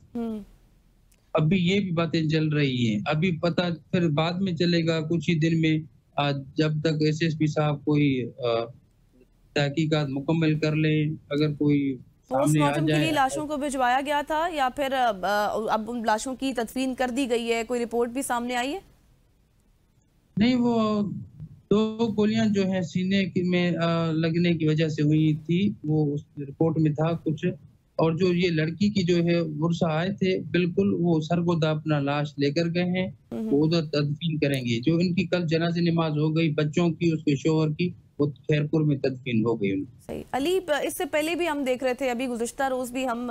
S8: अभी ये भी बातें चल रही हैं। अभी पता फिर बाद में चलेगा कुछ ही दिन में, जब तक एसएसपी साहब कोई तहकीकात मुकम्मल कर ले, अगर कोई सामने आ
S1: पोस्टमार्टम के लिए
S8: जाए।
S1: लाशों को भिजवाया गया था या फिर अब उन लाशों की तदफीन कर दी गई है? कोई रिपोर्ट भी सामने आई है?
S8: नहीं, वो 2 गोलियां जो है सीने में लगने की वजह से हुई थी, वो उस रिपोर्ट में था कुछ। और जो ये लड़की की जो है वर्षा आए थे, बिल्कुल वो सरगोदा अपना लाश लेकर गए हैं, वो उधर तदफीन करेंगे। जो इनकी कल जनाजे नमाज हो गई बच्चों की, उसके शोहर की, वो खैरपुर में तदफीन हो गई उनकी।
S1: सही। अली, इससे पहले भी हम देख रहे थे, अभी गुज़िश्ता रोज़ भी हम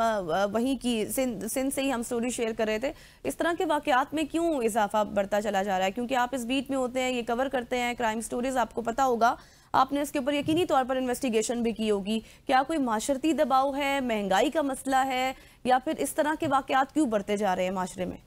S1: वहीं की सिंध से ही हम स्टोरी शेयर कर रहे थे। इस तरह के वाक़यात में क्यों इजाफा बढ़ता चला जा रहा है? क्योंकि आप इस बीट में होते हैं, ये कवर करते हैं क्राइम स्टोरीज, आपको पता होगा, आपने इसके ऊपर यकीनी तौर पर इन्वेस्टिगेशन भी की होगी। क्या कोई माशरती दबाव है, महंगाई का मसला है, या फिर इस तरह के वाक़यात क्यों बढ़ते जा रहे हैं माशरे में?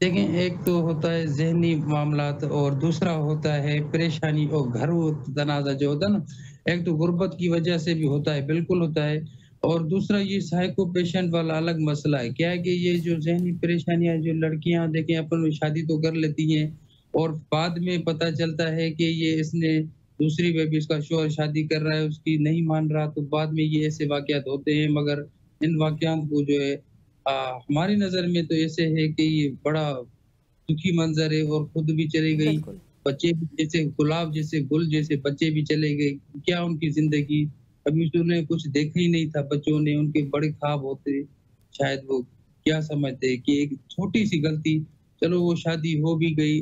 S8: देखें, एक तो होता है ज़हनी मामलात और दूसरा होता है परेशानी और घरू तनाज़ा जो होता है ना। एक तो गुर्बत की वजह से भी होता है, बिल्कुल होता है, और दूसरा ये साइको पेशेंट वाला अलग मसला है। क्या है कि ये जो ज़हनी परेशानियाँ जो लड़कियाँ देखें अपन में शादी तो कर लेती हैं और बाद में पता चलता है कि ये इसने दूसरी पे भी इसका शौहर शादी कर रहा है, उसकी नहीं मान रहा, तो बाद में ये ऐसे वाक़यात होते हैं। मगर इन वाक़यात को जो है हमारी नज़र में तो ऐसे है कि ये बड़ा दुखी मंज़र है और खुद भी चली गई,
S1: बिल्कुल।
S8: बच्चे भी जैसे गुलाब जैसे गुल जैसे बच्चे भी चले गए। क्या उनकी ज़िंदगी अभी तो उन्हें कुछ देखा ही नहीं था बच्चों ने, उनके बड़े ख्वाब होते, शायद वो क्या समझते कि एक छोटी-सी गलती, चलो वो शादी हो भी गई,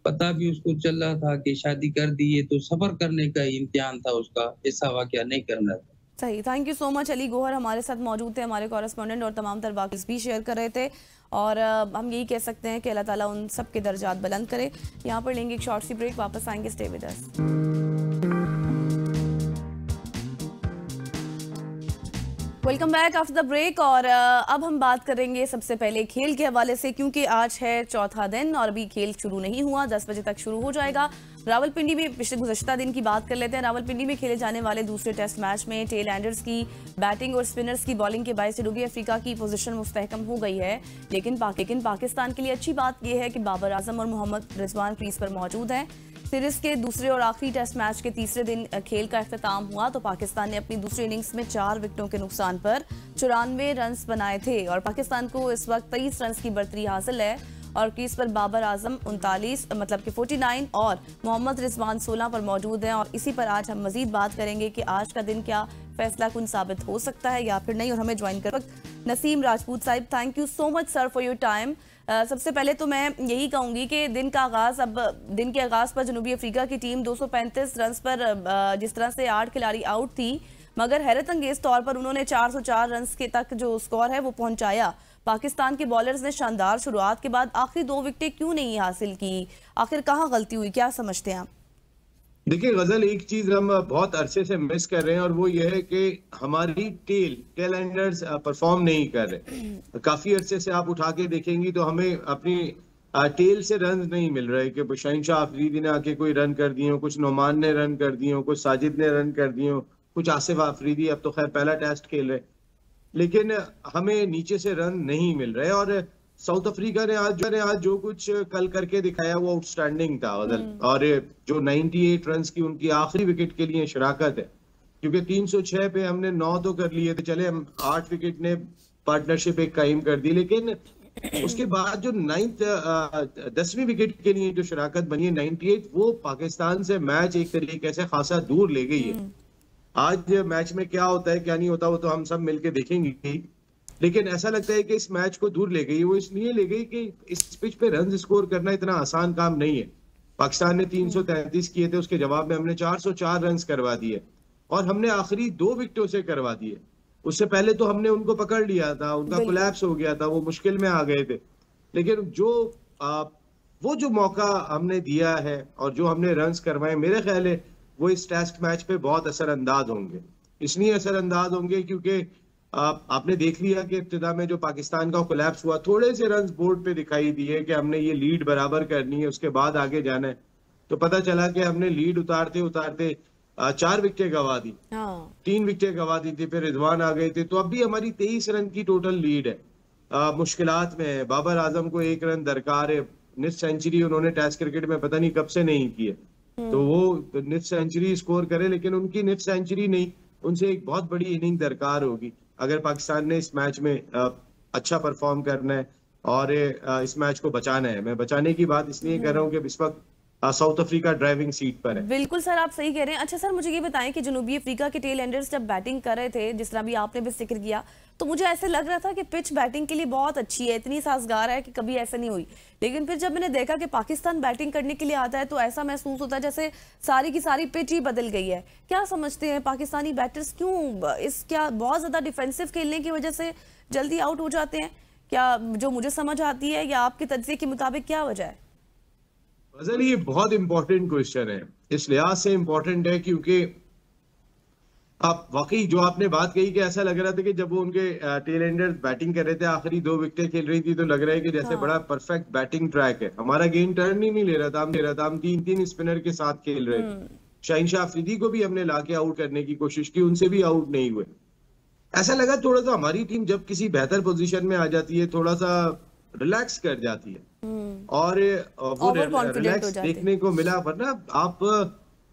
S8: पता भी उसको चल रहा था कि शादी कर दी है, तो सब्र करने का ही इम्तिहान था उसका, ऐसा वाक़या नहीं करना था।
S1: सही, thank you so much. Ali Gauhar हमारे साथ मौजूद थे, हमारे कॉरेस्पॉन्डेंट, और तमाम तर वाक़िज़ भी शेयर कर रहे थे। और हम यही कह सकते हैं कि अल्लाह ताला उन सब के दर्जात बुलंद करे। यहाँ पर लेंगे एक शॉर्ट सी ब्रेक, वापस आएंगे, stay with us. Welcome back after the break. और अब हम बात करेंगे सबसे पहले खेल के हवाले से, क्योंकि आज है चौथा दिन और अभी खेल शुरू नहीं हुआ, 10 बजे तक शुरू हो जाएगा। रावलपिंडी में पिछले गुज़श्ता दिन की बात कर लेते हैं। रावलपिंडी में खेले जाने वाले दूसरे टेस्ट मैच में टेल एंडर्स की बैटिंग और स्पिनर्स की बॉलिंग के बायस जनूबी अफ्रीका की पोजीशन मुस्तहकम हो गई है। लेकिन पाकिस्तान के लिए अच्छी बात यह है कि बाबर आजम और मोहम्मद रिजवान क्रीज पर मौजूद हैं। सीरीज के दूसरे और आखिरी टेस्ट मैच के तीसरे दिन खेल का इख्तिताम हुआ तो पाकिस्तान ने अपनी दूसरी इनिंग्स में 4 विकेटों के नुकसान पर 94 रन बनाए थे और पाकिस्तान को इस वक्त 23 रन की बढ़तरी हासिल है। और क्रीज पर बाबर आजम 39 मतलब कि 49 और मोहम्मद रिजवान 16 पर मौजूद हैं। और इसी पर आज हम मजीद बात करेंगे कि आज का दिन क्या फैसला कुन साबित हो सकता है या फिर नहीं। और हमें ज्वाइन कर वक्त Naseem Rajput Sahib, thank you so much sir for your time. सबसे पहले तो मैं यही कहूंगी कि दिन के आगाज पर जनूबी अफ्रीका की टीम 235 रन पर जिस तरह से 8 खिलाड़ी आउट थी, मगर हैरत अंगेज तौर पर उन्होंने 404 रन के तक जो स्कोर है वो पहुंचाया। पाकिस्तान के बॉलर्स ने शानदार शुरुआत के बाद आखिरी 2 विकेटें क्यों नहीं हासिल की, आखिर कहाँ गलती हुई, क्या समझते हैं आप?
S9: देखिए गजल, एक चीज हम बहुत अरसे से मिस कर रहे हैं और वो ये है कि हमारी टेल एंडर्स परफॉर्म नहीं कर रहे। काफी अरसे से आप उठा के देखेंगी तो हमें अपनी टेल से रन नहीं मिल रहे कि शहनशाह अफरीदी ने आके कोई रन कर दिए हो, कुछ नोमान ने रन कर दिए हो, कुछ साजिद ने रन कर दिए हो, कुछ आसिफ अफरीदी अब तो खैर पहला टेस्ट खेल रहे, लेकिन हमें नीचे से रन नहीं मिल रहे। और साउथ अफ्रीका ने आज जो कुछ कल करके दिखाया वो आउटस्टैंडिंग था गजल। और जो 98 रन की उनकी आखिरी विकेट के लिए शराकत है, क्योंकि 306 पे हमने 9 तो कर लिए थे, चले हम 8 विकेट ने पार्टनरशिप एक कायम कर दी, लेकिन उसके बाद जो 10वीं विकेट के लिए जो शराकत बनी है 98, वो पाकिस्तान से मैच एक तरीके से खासा दूर ले गई है। आज मैच में क्या होता है क्या नहीं होता वो तो हम सब मिलके देखेंगे, लेकिन ऐसा लगता है कि इस मैच को दूर ले गई। वो इसलिए ले गई कि इस पिच पे रन स्कोर करना इतना आसान काम नहीं है। पाकिस्तान ने 333 किए थे, उसके जवाब में हमने 404 रन करवा दिए और हमने आखिरी 2 विकेटों से करवा दिए। उससे पहले तो हमने उनको पकड़ लिया था, उनका कोलैप्स हो गया था, वो मुश्किल में आ गए थे। लेकिन वो जो मौका हमने दिया है और जो हमने रन करवाए, मेरे ख्याल है वो इस टेस्ट मैच पे बहुत असरअंदाज होंगे। इसलिए असरअंदाज होंगे क्योंकि आपने देख लिया कि इब्तिदा में जो पाकिस्तान का कोलैप्स हुआ, थोड़े से रन बोर्ड पे दिखाई दिए कि हमने ये लीड बराबर करनी है, उसके बाद आगे जाना है, तो पता चला कि हमने लीड उतारते उतारते 4 विकेटें गवा दी, 3 विकेटें गवा दी थी, फिर रिजवान आ गए थे, तो अब भी हमारी 23 रन की टोटल लीड है। मुश्किलात में है। बाबर आजम को 1 रन दरकार है, निस सेंचुरी उन्होंने टेस्ट क्रिकेट में पता नहीं कब से नहीं की है, तो वो निस सेंचुरी स्कोर करे, लेकिन उनकी निस सेंचुरी नहीं, उनसे एक बहुत बड़ी इनिंग दरकार होगी अगर पाकिस्तान ने इस मैच में अच्छा परफॉर्म करना है और इस मैच को बचाना है। मैं बचाने की बात इसलिए कर रहा हूँ कि इस वक्त साउथ अफ्रीका ड्राइविंग सीट पर है।
S1: बिल्कुल सर, आप सही कह रहे हैं। अच्छा सर, मुझे ये बताएं कि जनूबी अफ्रीका के टेल एंडर्स जब बैटिंग कर रहे थे, जिस तरह भी आपने भी जिक्र किया, तो मुझे ऐसे लग रहा था कि पिच बैटिंग के लिए बहुत अच्छी है, इतनी साजगार है कि कभी ऐसा नहीं हुई। लेकिन फिर जब मैंने देखा कि पाकिस्तान बैटिंग करने के लिए आता है तो ऐसा महसूस होता है जैसे सारी की सारी पिच ही बदल गई है। क्या समझते हैं पाकिस्तानी बैटर्स क्यों क्या बहुत ज्यादा डिफेंसिव खेलने की वजह से जल्दी आउट हो जाते हैं क्या, जो मुझे समझ आती है, या आपके तज्ज़िये के मुताबिक क्या वजह है?
S9: फजल, ये बहुत इंपॉर्टेंट क्वेश्चन है। इस लिहाज से इंपॉर्टेंट है क्योंकि आप वाकई जो आपने बात कही कि ऐसा लग रहा था कि जब वो उनके टेल एंडर्स बैटिंग कर रहे थे, आखिरी 2 विकेटें खेल रही थी, तो लग रहा है कि जैसे बड़ा परफेक्ट बैटिंग ट्रैक है। हमारा गेम टर्न ही नहीं ले रहा था, हम 3-3 स्पिनर के साथ खेल रहे थे। शहनशाह अफरीदी को भी हमने लाके आउट करने की कोशिश की, उनसे भी आउट नहीं हुए। ऐसा लगा थोड़ा सा हमारी टीम जब किसी बेहतर पोजीशन में आ जाती है थोड़ा सा रिलैक्स कर जाती है और वो
S1: ओवर कॉन्फिडेंट हो
S9: रिलैक्स
S1: जाते।
S9: देखने को मिला। वरना आप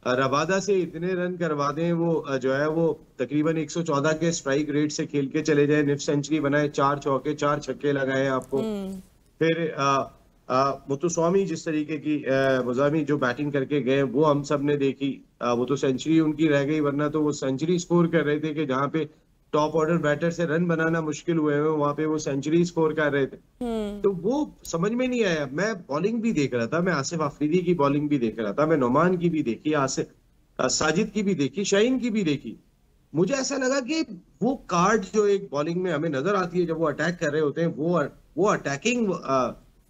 S9: रबादा से इतने रन करवा दें, वो जो है वो तकरीबन 114 के स्ट्राइक रेट से खेल के चले जाए, निफ सेंचुरी बनाए, 4 चौके 4 छक्के लगाए आपको। फिर मुत्तुस्वामी जिस तरीके की मुजामी जो बैटिंग करके गए वो हम सब ने देखी। वो तो सेंचुरी उनकी रह गई, वरना तो वो सेंचुरी स्कोर कर रहे थे कि जहाँ पे टॉप ऑर्डर बैटर से रन बनाना मुश्किल हुए हैं वहां पे वो सेंचुरी स्कोर कर रहे थे। तो वो समझ में नहीं आया। मैं बॉलिंग भी देख रहा था, मैं आसिफ अफरीदी की बॉलिंग भी देख रहा था, मैं नोमान की भी देखी, साजिद की भी देखी, शाहीन की भी देखी। मुझे ऐसा लगा कि वो कार्ड जो एक बॉलिंग में हमें नजर आती है जब वो अटैक कर रहे होते हैं, वो अटैकिंग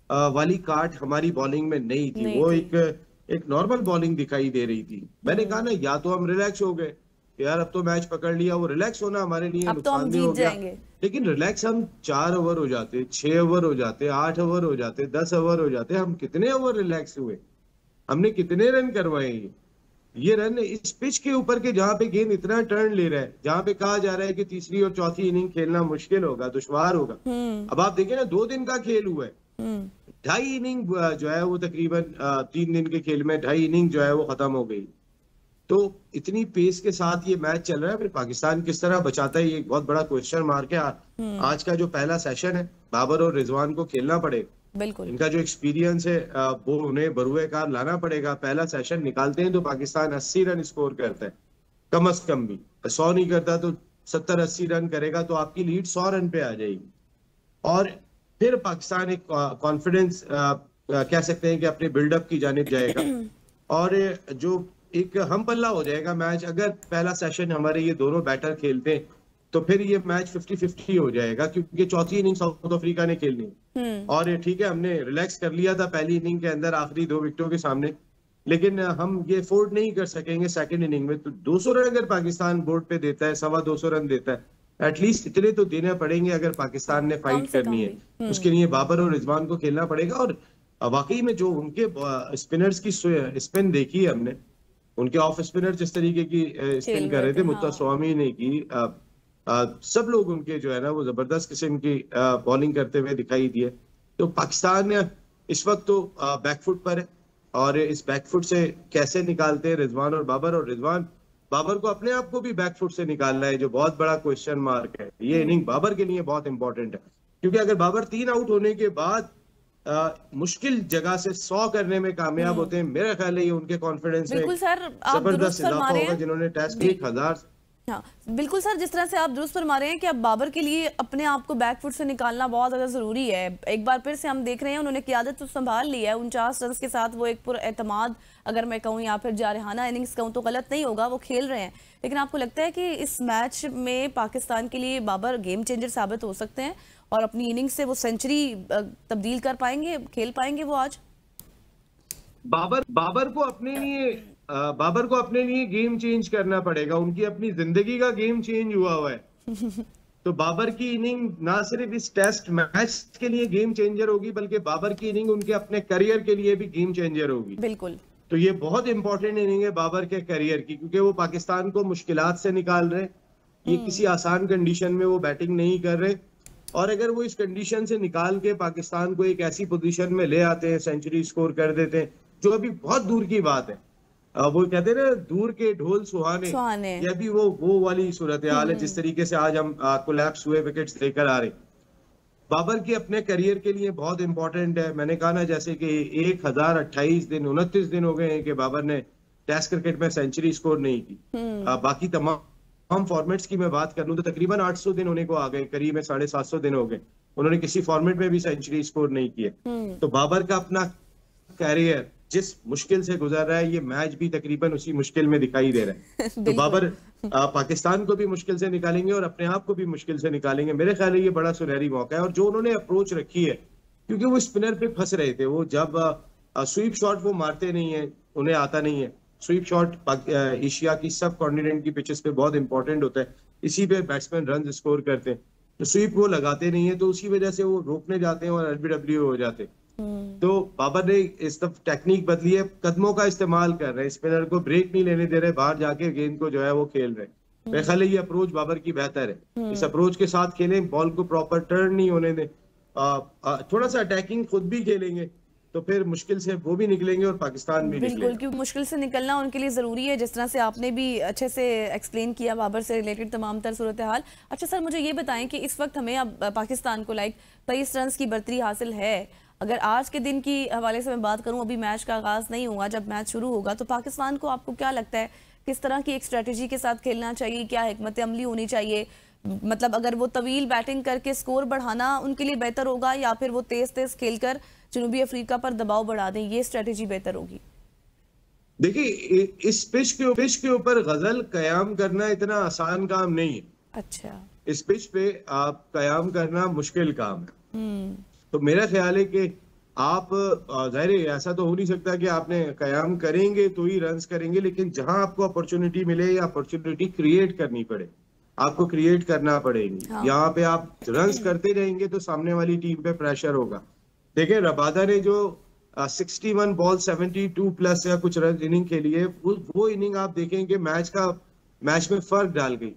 S9: वाली कार्ड हमारी बॉलिंग में नहीं थी। वो एक नॉर्मल बॉलिंग दिखाई दे रही थी। मैंने कहा ना, या तो हम रिलैक्स हो गए यार, अब तो मैच पकड़ लिया, वो रिलैक्स होना हमारे लिए
S1: अब तो हम
S9: नुकसानदेह हो
S1: जीत
S9: गया।
S1: जाएंगे।
S9: लेकिन रिलैक्स हम 4 ओवर हो जाते, 6 ओवर हो जाते, 8 ओवर हो जाते, 10 ओवर हो जाते। हम कितने ओवर रिलैक्स हुए, हमने कितने रन करवाए। ये रन इस पिच के ऊपर के जहाँ पे गेंद इतना टर्न ले रहा है, जहाँ पे कहा जा रहा है कि तीसरी और चौथी इनिंग खेलना मुश्किल होगा, दुश्वार होगा। अब आप देखिए ना, 2 दिन का खेल हुआ है, 2.5 इनिंग जो है वो तकरीबन 3 दिन के खेल में 2.5 इनिंग जो है वो खत्म हो गई। तो इतनी पेस के साथ ये मैच चल रहा है, फिर पाकिस्तान किस तरह बचाता है, ये एक बहुत बड़ा क्वेश्चन मार्क है। आज का जो पहला सेशन है, बाबर और रिजवान को खेलना पड़ेगा।
S1: बिल्कुल।
S9: इनका जो एक्सपीरियंस है वो उन्हें बरूए कार लाना पड़ेगा। पहला सेशन निकालते हैं तो पाकिस्तान 80 रन स्कोर करता है, कम अज कम भी 100 नहीं करता तो 70-80 रन करेगा तो आपकी लीड 100 रन पे आ जाएगी। और फिर पाकिस्तान एक कॉन्फिडेंस कह सकते हैं कि अपने बिल्डअप की जानिब जाएगा और जो एक हम पल्ला हो जाएगा मैच। अगर पहला सेशन हमारे ये दोनों बैटर खेलते हैं तो फिर ये मैच 50-50 हो जाएगा, क्योंकि चौथी इनिंग साउथ अफ्रीका ने खेलनी और ठीक है हमने रिलैक्स कर लिया था पहली इनिंग के अंदर आखिरी 2 विकेटों के सामने, लेकिन हम ये अफोर्ड नहीं कर सकेंगे सेकंड इनिंग में। तो 200 रन अगर पाकिस्तान बोर्ड पे देता है, 225 रन देता है, एटलीस्ट इतने तो देने पड़ेंगे अगर पाकिस्तान ने फाइट करनी है। उसके लिए बाबर और रिजवान को खेलना पड़ेगा। और वाकई में जो उनके स्पिनर्स की स्पिन देखी है हमने, उनके ऑफ स्पिनर जिस तरीके की स्पिन कर रहे थे, मुत्तुस्वामी ने की, सब लोग उनके जो है ना वो जबरदस्त किस्म की बॉलिंग करते हुए दिखाई दिए। तो पाकिस्तान इस वक्त तो बैकफुट पर है और इस बैकफुट से कैसे निकालते हैं रिजवान और बाबर, और रिजवान बाबर को अपने आप को भी बैकफुट से निकालना है, जो बहुत बड़ा क्वेश्चन मार्क है। ये इनिंग बाबर के लिए बहुत इंपॉर्टेंट है, क्योंकि अगर बाबर 3 आउट होने के बाद मुश्किल जगह से 100 करने में कामयाब होते हैं, मेरा ख्याल है ये उनके कॉन्फिडेंस में जबरदस्त इजाफा होगा, जिन्होंने टेस्ट 1000।
S1: हाँ बिल्कुल सर, जिस तरह से आप दुरुस्त फरमा रहे हैं कि अब बाबर के लिए अपने आप को बैकफुट से निकालना बहुत ज़्यादा ज़रूरी है। एक बार फिर से हम देख रहे हैं उन्होंने क़ियादत तो संभाल ली है, 49 रन के साथ वो एक पुरएतमाद, अगर मैं कहूँ या फिर जारहाना इनिंग्स कहूँ तो गलत नहीं होगा, वो खेल रहे हैं। लेकिन आपको लगता है कि इस मैच में पाकिस्तान के लिए बाबर गेम चेंजर साबित हो सकते हैं और अपनी इनिंग्स से वो सेंचुरी तब्दील कर पाएंगे, खेल पाएंगे वो आज?
S9: बाबर को अपने लिए गेम चेंज करना पड़ेगा। उनकी अपनी जिंदगी का गेम चेंज हुआ है। तो बाबर की इनिंग ना सिर्फ इस टेस्ट मैच के लिए गेम चेंजर होगी, बल्कि बाबर की इनिंग उनके अपने करियर के लिए भी गेम चेंजर होगी।
S1: बिल्कुल।
S9: तो ये बहुत इंपॉर्टेंट इनिंग है बाबर के करियर की, क्योंकि वो पाकिस्तान को मुश्किलात से निकाल रहे। ये किसी आसान कंडीशन में वो बैटिंग नहीं कर रहे, और अगर वो इस कंडीशन से निकाल के पाकिस्तान को एक ऐसी पोजीशन में ले आते हैं, सेंचुरी स्कोर कर देते हैं, जो अभी बहुत दूर की बात है। वो कहते हैं ना, दूर के ढोल सुहाने, ये अभी वो वाली सूरत हाल है जिस तरीके से आज हम कोलैप्स हुए विकेट्स लेकर आ रहे। बाबर के अपने करियर के लिए बहुत इंपॉर्टेंट है। मैंने कहा ना, जैसे कि 1028 दिन 29 दिन हो गए हैं कि बाबर ने टेस्ट क्रिकेट में सेंचुरी स्कोर नहीं की। बाकी तमाम फॉर्मेट्स की मैं बात कर लूं तो तकरीबन 800 दिन होने को आ गए, करीब में 750 दिन हो गए, उन्होंने किसी फॉर्मेट में भी सेंचुरी स्कोर नहीं किए। तो बाबर का अपना कैरियर जिस मुश्किल से गुजर रहा है, ये मैच भी तकरीबन उसी मुश्किल में दिखाई दे रहा है। तो बाबर पाकिस्तान को भी मुश्किल से निकालेंगे और अपने आप को भी मुश्किल से निकालेंगे। मेरे ख्याल है ये बड़ा सुनहरी मौका है। और जो उन्होंने अप्रोच रखी है, क्योंकि वो स्पिनर पे फंस रहे थे, वो जब स्वीप शॉट वो मारते नहीं है, उन्हें आता नहीं है स्वीप शॉट। एशिया की सब कॉन्टिनेंट की पिचेस पे बहुत इंपॉर्टेंट होता है, इसी पे बैट्समैन रन स्कोर करते हैं। तो स्वीप वो लगाते नहीं है, तो उसी वजह से वो रोकने जाते हैं और एलबीडब्ल्यू हो जाते हैं। तो बाबर ने इस तरफ टेक्निक बदली है, कदमों का इस्तेमाल कर रहे हैं, स्पिनर को ब्रेक नहीं लेने दे रहे, बाहर जाके गेंद को जो है वो खेल रहे हैं। मेरे ख्याल है ये अप्रोच बाबर की बेहतर है। इस अप्रोच के साथ खेलें, बॉल को प्रॉपर टर्न नहीं होने दें, थोड़ा सा अटैकिंग खुद भी खेलेंगे तो फिर मुश्किल से वो भी निकलेंगे और पाकिस्तान भी
S1: बिल्कुल,
S9: निकलेगा।
S1: क्योंकि मुश्किल से निकलना उनके लिए ज़रूरी है, जिस तरह से आपने भी अच्छे से एक्सप्लेन किया बाबर से रिलेटेड तमाम तर सूरत हाल। अच्छा सर, मुझे ये बताएं कि इस वक्त हमें अब पाकिस्तान को 23 रन की बर्तरी हासिल है। अगर आज के दिन की हवाले से मैं बात करूं, अभी मैच का आगाज़ नहीं हुआ, जब मैच शुरू होगा तो पाकिस्तान को आपको क्या लगता है किस तरह की एक स्ट्रेटजी के साथ खेलना चाहिए, क्या हिकमत अमली होनी चाहिए? मतलब अगर वो तवील बैटिंग करके स्कोर बढ़ाना उनके लिए बेहतर होगा या फिर वो तेज तेज खेलकर जनूबी अफ्रीका पर दबाव बढ़ा दें, ये स्ट्रेटजी बेहतर होगी?
S9: देखिए, इस पिच के ऊपर गजल कयाम करना इतना आसान काम नहीं है।
S1: अच्छा,
S9: इस पिच पे आप कयाम करना मुश्किल काम है। तो मेरा ख्याल है कि आप जाहिर है ऐसा तो हो नहीं सकता कि आपने कयाम करेंगे तो ही रन्स करेंगे, लेकिन जहां आपको अपॉर्चुनिटी मिले या अपॉर्चुनिटी क्रिएट करनी पड़े आपको क्रिएट करना पड़ेगी।
S1: हाँ।
S9: यहाँ पे आप रन्स करते रहेंगे तो सामने वाली टीम पे प्रेशर होगा। देखिए, रबादा ने जो 61 बॉल 72 प्लस या कुछ रन इनिंग खेली है, वो इनिंग आप देखेंगे मैच में फर्क डाल गई।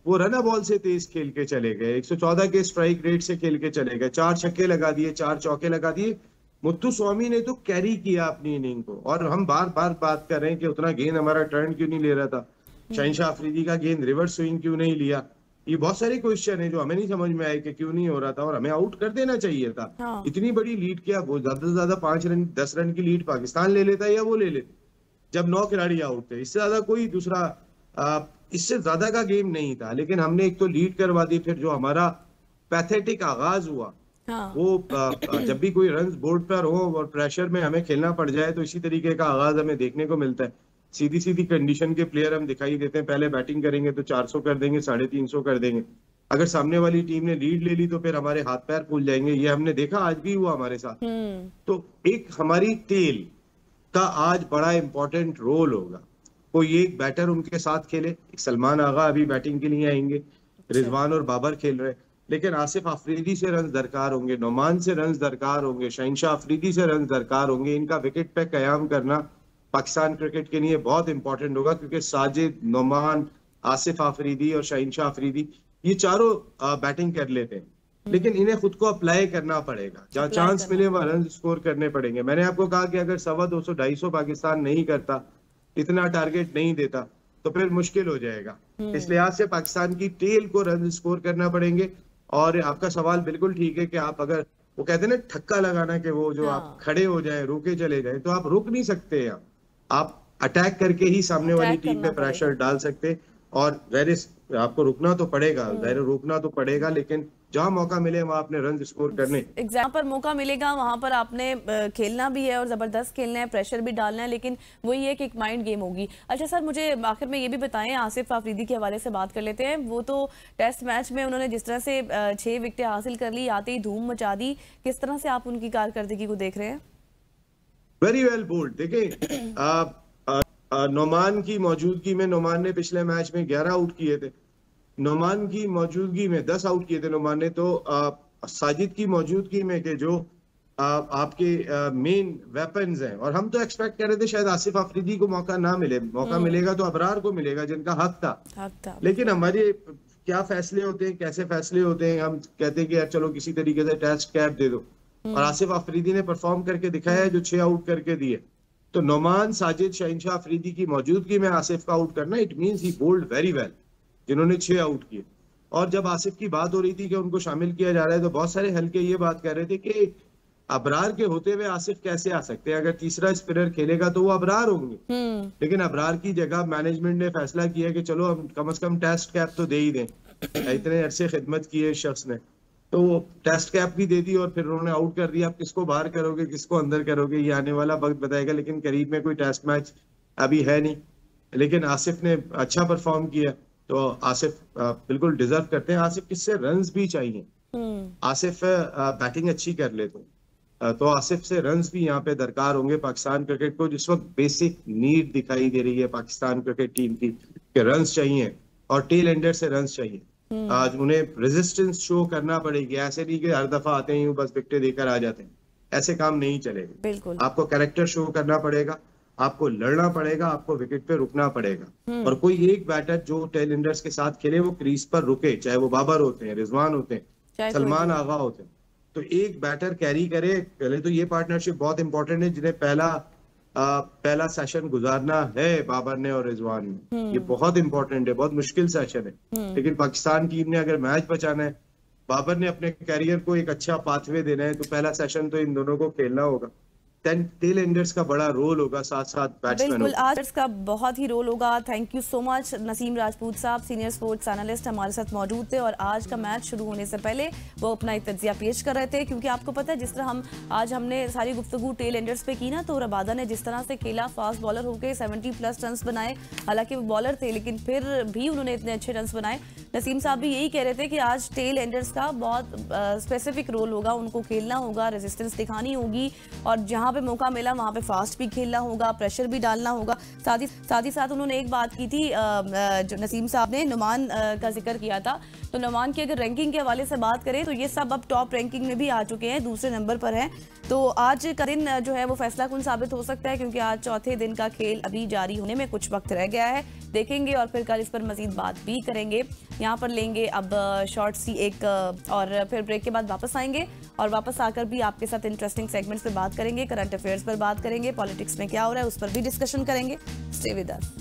S9: वो रना बॉल से तेज खेल के चले गए, 114 के स्ट्राइक रेट से खेल के चले गए, 4 छक्के लगा दिए, 4 चौके लगा दिए। मुत्तुस्वामी ने तो कैरी किया अपनी इनिंग को, और हम बार बार बात कर रहे हैं कि उतना गेंद हमारा टर्न क्यों नहीं ले रहा था, शहनशाह अफरीदी का गेंद रिवर्स स्विंग क्यों नहीं लिया। ये बहुत सारे क्वेश्चन है जो हमें नहीं समझ में आए कि क्यों नहीं हो रहा था, और हमें आउट कर देना चाहिए था।
S1: हाँ।
S9: इतनी बड़ी लीड, क्या वो ज्यादा से ज्यादा 5 रन 10 रन की लीड पाकिस्तान ले लेता या वो ले लेते, जब 9 खिलाड़ी आउट थे। इससे ज्यादा कोई दूसरा इससे ज्यादा का गेम नहीं था, लेकिन हमने एक तो लीड करवा दी, फिर जो हमारा पैथेटिक आगाज हुआ।
S1: हाँ।
S9: वो जब भी कोई रन बोर्ड पर हो और प्रेशर में हमें खेलना पड़ जाए तो इसी तरीके का आगाज हमें देखने को मिलता है। सीधी सीधी कंडीशन के प्लेयर हम दिखाई देते हैं, पहले बैटिंग करेंगे तो 400 कर देंगे, 350 कर देंगे। अगर सामने वाली टीम ने लीड ले ली तो फिर हमारे हाथ पैर फूल जाएंगे। ये हमने देखा, आज भी हुआ हमारे साथ। तो एक हमारी टेल का आज बड़ा इंपॉर्टेंट रोल होगा। कोई एक बैटर उनके साथ खेले, सलमान आगा अभी बैटिंग के लिए आएंगे, रिजवान और बाबर खेल रहे, लेकिन आसिफ अफरीदी से रन दरकार होंगे, नोमान से रन दरकार होंगे, शहनशाह अफरीदी से रन दरकार होंगे। इनका विकेट पे कयाम करना पाकिस्तान क्रिकेट के लिए बहुत इंपॉर्टेंट होगा, क्योंकि साजिद, नोमान, आसिफ अफरीदी और शहनशाह अफरीदी ये चारों बैटिंग कर लेते हैं, लेकिन इन्हें खुद को अप्लाई करना पड़ेगा। जहाँ चांस मिले वहां रन स्कोर करने पड़ेंगे। मैंने आपको कहा कि अगर 250 250 पाकिस्तान नहीं करता, इतना टारगेट नहीं देता, तो फिर मुश्किल हो जाएगा। इस लिहाज से पाकिस्तान की टेल को रन स्कोर करना पड़ेंगे। और आपका सवाल बिल्कुल ठीक है कि आप अगर वो कहते हैं ना ठक्का लगाना, कि वो जो आप खड़े हो जाए, रुके चले जाए, तो आप रुक नहीं सकते। आप अटैक करके ही सामने वाली टीम पे प्रेशर डाल सकते, और आपको रुकना तो पड़ेगा, रोकना तो पड़ेगा, लेकिन जहां मौका मिले वहां आपने रन स्कोर करने।
S1: एग्जाम पर मौका मिलेगा वहां पर आपने खेलना भी है और जबरदस्त खेलना है, प्रेशर भी डालना है, लेकिन वही है कि एक माइंड गेम होगी। अच्छा सर, मुझे आखिर में ये भी बताएं, आसिफ अफरीदी के हवाले से बात कर लेते हैं। वो तो टेस्ट मैच में उन्होंने जिस तरह से 6 विकेटें हासिल कर ली, आते ही धूम मचा दी, किस तरह से आप उनकी कारकर्दगी को देख रहे हैं?
S9: Very well bowled. देखिए, नोमान की मौजूदगी में, नोमान ने पिछले मैच में 11 आउट किए थे, नोमान की मौजूदगी में 10 आउट किए थे नोमान ने। तो साजिद की मौजूदगी में के जो आपके मेन वेपन्स हैं, और हम तो एक्सपेक्ट कर रहे थे शायद आसिफ अफरीदी को मौका ना मिले, मौका मिलेगा तो अबरार को मिलेगा जिनका हक था। लेकिन हमारे क्या फैसले होते हैं, कैसे फैसले होते हैं, हम कहते हैं कि यार चलो किसी तरीके से टेस्ट कैप दे दो, और आसिफ अफरीदी ने परफॉर्म करके दिखाया है, जो 6 आउट करके दिए। तो नोमान, साजिद, शहनशाह अफरीदी की मौजूदगी में आसिफ का आउट करना, it means he bowled very well, जिन्होंने 6 आउट किए। और जब आसिफ की बात हो रही थी कि उनको शामिल किया जा रहा है, तो बहुत सारे हल्के ये बात कर रहे थे कि अबरार के होते हुए आसिफ कैसे आ सकते हैं, अगर तीसरा स्पिनर खेलेगा तो वो अबरार होंगे। लेकिन अबरार की जगह मैनेजमेंट ने फैसला किया कि चलो हम कम से कम टेस्ट कैप तो दे ही दें, इतने अरसे खिदमत की है इस शख्स ने, तो वो टेस्ट कैप भी दे दी और फिर उन्होंने आउट कर दिया। आप किसको बाहर करोगे, किसको अंदर करोगे, ये आने वाला वक्त बताएगा, लेकिन करीब में कोई टेस्ट मैच अभी है नहीं। लेकिन आसिफ ने अच्छा परफॉर्म किया, तो आसिफ बिल्कुल डिजर्व करते हैं। आसिफ किससे रन्स भी चाहिए, आसिफ बैटिंग अच्छी कर ले तो आसिफ से रन्स भी यहाँ पे दरकार होंगे पाकिस्तान क्रिकेट को, जिस वक्त बेसिक नीड दिखाई दे रही है पाकिस्तान क्रिकेट टीम की कि रन्स चाहिए और टेल एंडर से रन्स चाहिए। आज उन्हें रेजिस्टेंस शो करना पड़ेगी, ऐसे नहीं कि हर दफा आते हैं बस विकेट देकर आ जाते हैं, ऐसे काम नहीं चलेगा।
S1: बिल्कुल,
S9: आपको कैरेक्टर शो करना पड़ेगा, आपको लड़ना पड़ेगा, आपको विकेट पे रुकना पड़ेगा। और कोई एक बैटर जो टेल एंडर्स के साथ खेले वो क्रीज पर रुके, चाहे वो बाबर होते हैं, रिजवान होते हैं, सलमान आगा होते हैं, तो एक बैटर कैरी करे। पहले तो ये पार्टनरशिप बहुत इंपॉर्टेंट है, जिन्हें पहला सेशन गुजारना है बाबर ने और रिजवान ने, ये बहुत इंपॉर्टेंट है, बहुत मुश्किल सेशन है। लेकिन पाकिस्तान टीम ने अगर मैच बचाना है, बाबर ने अपने कैरियर को एक अच्छा पाथवे देना है, तो पहला सेशन तो इन दोनों को खेलना होगा। टेल एंडर्स का बड़ा रोल होगा, साथ साथ बैट्समैन।
S1: बिल्कुल, आज का बहुत ही रोल होगा। Thank you so much Naseem Rajput साहब, सीनियर स्पोर्ट्स एनालिस्ट हमारे साथ मौजूद थे और आज का मैच शुरू होने से पहले वो अपना एक तज्जिया पेश कर रहे थे, क्योंकि आपको पता है जिस तरह हमने सारी गुफ्तगू टेल एंडर्स पे की ना, तो रबादा ने जिस तरह से खेला, फास्ट बॉलर होकर 70+ रन्स बनाए। हालांकि वो बॉलर थे लेकिन फिर भी उन्होंने इतने अच्छे रन्स बनाए। नसीम साहब भी यही कह रहे थे कि आज टेल एंडर्स का बहुत स्पेसिफिक रोल होगा, उनको खेलना होगा, रेजिस्टेंस दिखानी होगी और जहाँ पे मौका मिला वहाँ पे फास्ट भी खेलना होगा, प्रेशर भी डालना होगा। साथ ही साथ उन्होंने एक बात की थी, जो नसीम साहब ने नुमान का जिक्र किया था, तो नुमान की अगर रैंकिंग के हवाले से बात करें तो ये सब अब टॉप रैंकिंग में भी आ चुके हैं, दूसरे नंबर पर हैं। तो आज का दिन जो है वो फैसला कुन साबित हो सकता है, क्योंकि आज चौथे दिन का खेल अभी जारी होने में कुछ वक्त रह गया है। देखेंगे और फिर कल इस पर मजीद बात भी करेंगे। यहाँ पर लेंगे अब शॉर्ट सी एक और फिर ब्रेक के बाद वापस आएंगे और वापस आकर भी आपके साथ इंटरेस्टिंग सेगमेंट्स पे बात करेंगे, करंट अफेयर्स पर बात करेंगे, पॉलिटिक्स में क्या हो रहा है उस पर भी डिस्कशन करेंगे। Stay with us.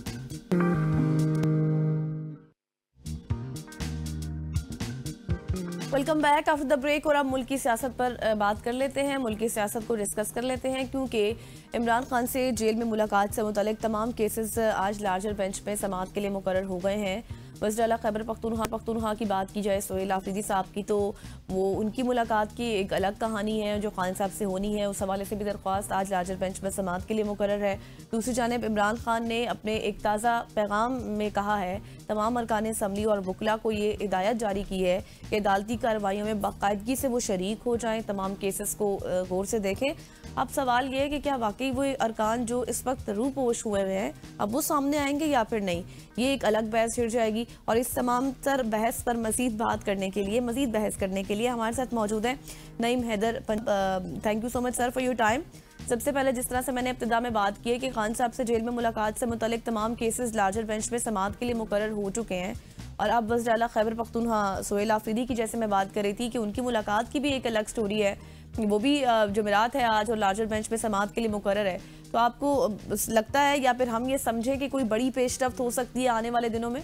S1: Welcome back after the break. और अब मुल्क की सियासत पर बात कर लेते हैं, मुल्क की सियासत को डिस्कस कर लेते हैं, क्योंकि इमरान खान से जेल में मुलाकात से मुतालिक तमाम केसेस आज लार्जर बेंच में समाअत के लिए मुकर्रर हो गए हैं। वज़ीर-ए-आला खैबर पख्तूनख्वा की बात की जाए सोहेल आफरीदी साहब की, तो वो उनकी मुलाकात की एक अलग कहानी है जो खान साहब से होनी है, उस हवाले से भी दरख्वास्त आज लार्जर बेंच में समाअत के लिए मुकर्रर है। दूसरी जानिब इमरान खान ने अपने एक ताज़ा पैगाम में कहा है तमाम अरकान असम्बली और वकला को ये हिदायत जारी की है कि अदालती कार्रवाइयों में बाकायदगी से वो शरीक हो जाएं, तमाम केसेस को गौर से देखें। अब सवाल ये है कि क्या वाकई वो अरकान जो इस वक्त रूपोश हुए हुए हैं अब वो सामने आएंगे या फिर नहीं, ये एक अलग बहस छिड़ जाएगी। और इस तमाम तर बहस पर मजीद बात करने के लिए, मजीद बहस करने के लिए हमारे साथ मौजूद हैं Naeem Haider. Thank you so much sir for your time. सबसे पहले जिस तरह से मैंने इब्तिदा में बात की है कि खान साहब से जेल में मुलाकात से मुतालिक तमाम केसेस लार्जर बेंच में समाअत के लिए मुकर्रर हो चुके हैं और अब वज़ीर-ए-आला खैबर पख्तूनख्वा सोहेल आफरीदी की जैसे मैं बात कर रही थी कि उनकी मुलाकात की भी एक अलग स्टोरी है, वो भी जुमेरात है आज और लार्जर बेंच में समाअत के लिए मुकर्रर है। तो आपको लगता है या फिर हम ये समझें कि कोई बड़ी पेशरफ्त हो सकती है आने वाले दिनों में?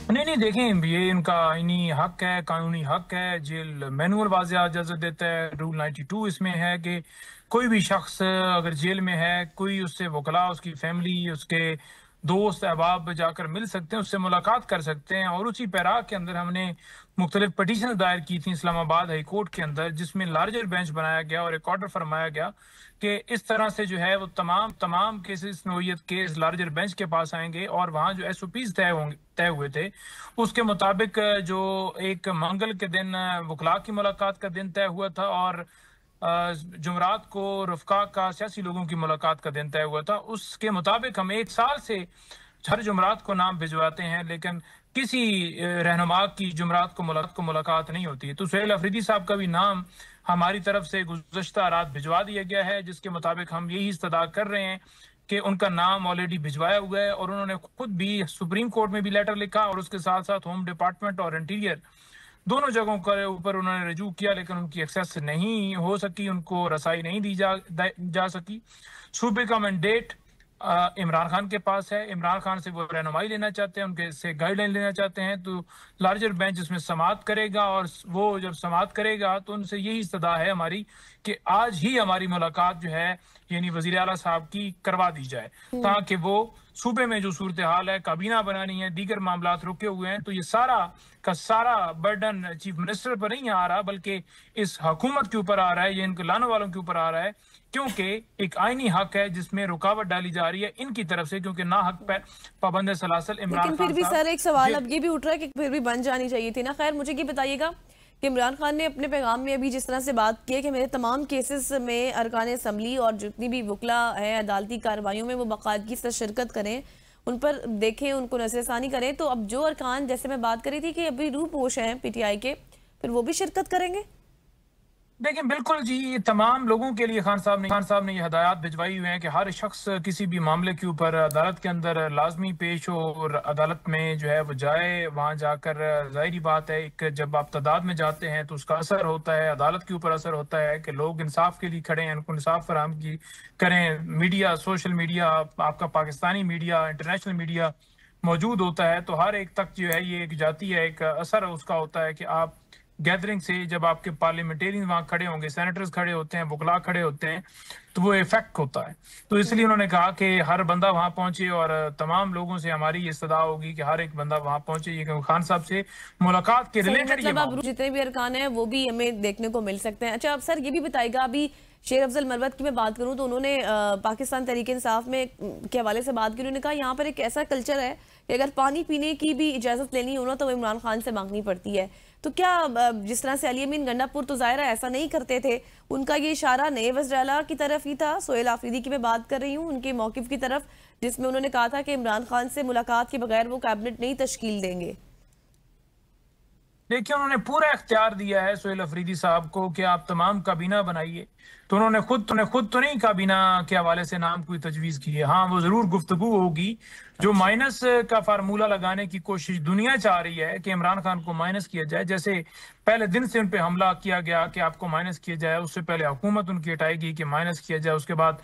S10: नहीं देखें, ये इनका आईनी हक है, कानूनी हक है। जेल मैनुअल वाज़ेह इजाज़त देता है, रूल 92 इसमें है कि कोई भी शख्स अगर जेल में है, कोई उससे वकला, उसकी फैमिली, उसके दोस्त अहबाब जाकर मिल सकते हैं, उससे मुलाकात कर सकते हैं। और उसी पैरा के अंदर हमने मुख्तलिफ पटिशन दायर की थी इस्लामाबाद हाई कोर्ट के अंदर, जिसमें लार्जर बेंच बनाया गया और एक ऑर्डर फरमाया गया कि इस तरह से जो है वो तमाम केसेस नोयत केस लार्जर बेंच के पास आएंगे और वहाँ जो SOPs तय हुए थे उसके मुताबिक जो एक मंगल के दिन वकला की मुलाकात का दिन तय हुआ था और जुमरात को रफ़का का सियासी लोगों की मुलाकात का दिन तय हुआ था, उसके मुताबिक हम 1 साल से हर जुमरात को नाम भिजवाते हैं, लेकिन किसी रहनुमा की जुमरात को मुलाकात नहीं होती है। तो सोहेल आफरीदी साहब का भी नाम हमारी तरफ से गुज़श्ता रात भिजवा दिया गया है, जिसके मुताबिक हम यही इस्तदा कर रहे हैं कि उनका नाम ऑलरेडी भिजवाया हुआ है और उन्होंने खुद भी सुप्रीम कोर्ट में भी लेटर लिखा और उसके साथ साथ होम डिपार्टमेंट और इंटीरियर दोनों जगहों के ऊपर उन्होंने रजू किया, लेकिन उनकी एक्सेस नहीं हो सकी, उनको रसाई नहीं दी जा सकी। सूबे का मैंडेट इमरान खान के पास है, इमरान खान से वो रहनुमाई लेना चाहते हैं, उनके से गाइडलाइन लेना चाहते हैं, तो लार्जर बेंच इसमें समाअत करेगा और वो जब समाअत करेगा तो उनसे यही इस्तदा है हमारी कि आज ही हमारी मुलाकात जो है यानी वजीर आला साहब की करवा दी जाए, ताकि वो सूबे में जो सूरत हाल है, काबीना बनानी है, दीगर मामलात रुके हुए हैं, तो ये सारा का सारा बर्डन चीफ मिनिस्टर पर नहीं आ रहा बल्कि इस हुकूमत के ऊपर आ रहा है, ये इनको लाने वालों के ऊपर आ रहा है, क्योंकि एक आईनी हक है जिसमें रुकावट डाली जा रही है इनकी तरफ से, क्योंकि ना हक पर पाबंद सलासल इमरान खान।
S1: लेकिन फिर भी सर एक सवाल अब ये भी उठ रहा है कि फिर भी बन जानी चाहिए थी ना। खैर मुझे ये बताइएगा कि इमरान खान ने अपने पैगाम में अभी जिस तरह से बात की है कि मेरे तमाम केसेस में अरकान असम्बली और जितनी भी वकला है अदालती कार्रवाइयों में वो बाकायदगी से शिरकत करें, उन पर देखें, उनको नजरसानी करें, तो अब जो अरकान जैसे मैं बात करी थी कि अभी रूपोश हैं PTI के, फिर वो भी शिरकत करेंगे?
S10: देखिए बिल्कुल जी, ये तमाम लोगों के लिए खान साहब ने ये हदायत भिजवाई हुई हैं कि हर शख्स किसी भी मामले के ऊपर अदालत के अंदर लाजमी पेश हो और अदालत में जो है वो जाए। वहाँ जाकर जाहिर बात है एक जब आप तादाद में जाते हैं तो उसका असर होता है, अदालत के ऊपर असर होता है कि लोग इंसाफ के लिए खड़े हैं, उनको इंसाफ फराहम की करें। मीडिया, सोशल मीडिया, आपका पाकिस्तानी मीडिया, इंटरनेशनल मीडिया मौजूद होता है, तो हर एक तक जो है ये एक जाती है, एक असर उसका होता है कि आप गैदरिंग से जब आपके पार्लियामेंटेरियन वहां खड़े होंगे, सेनेटर्स खड़े होते हैं, वकला खड़े होते हैं, तो वो इफेक्ट होता है। तो इसलिए उन्होंने कहा कि हर बंदा वहां पहुंचे और तमाम लोगों से हमारी ये सदा होगी कि हर एक बंदा वहां पहुंचे। ये खान साहब से मुलाकात के रिलेटेड
S1: मतलब अब जितने भी अरकान हैं वो भी हमें देखने को मिल सकते हैं। अच्छा अब सर ये भी बताइएगा, अभी शेर अफजल मरवत की मैं बात करूं तो उन्होंने पाकिस्तान तहरीक इंसाफ में के हवाले से बात की। उन्होंने कहा यहाँ पर एक ऐसा कल्चर है कि अगर पानी पीने की भी इजाजत लेनी हो ना तो इमरान खान से मांगनी पड़ती है। तो क्या जिस तरह से अली अमीन गंडापुर तो ज़ाहिर है ऐसा नहीं करते थे, उनका ये इशारा नए वज़ीर-ए-आला की तरफ ही था। सोहेल आफरीदी की मैं बात कर रही हूँ, उनके मौक़िफ़ की तरफ, जिसमें उन्होंने कहा था कि इमरान खान से मुलाकात के बगैर वो कैबिनेट नहीं तश्कील देंगे।
S10: देखिए उन्होंने पूरा इख्तियार दिया है सोहेल अफरीदी साहब को कि आप तमाम काबीना बनाइए। तो उन्होंने खुद तो नहीं काबीना के हवाले से नाम कोई तजवीज़ की है। हाँ, वो जरूर गुफ्तगू होगी। जो माइनस का फार्मूला लगाने की कोशिश दुनिया चाह रही है कि इमरान खान को माइनस किया जाए, जैसे पहले दिन से उन पे हमला किया गया कि आपको माइनस किया जाए, उससे पहले हुकूमत उनकी हटाएगी कि माइनस किया जाए, उसके बाद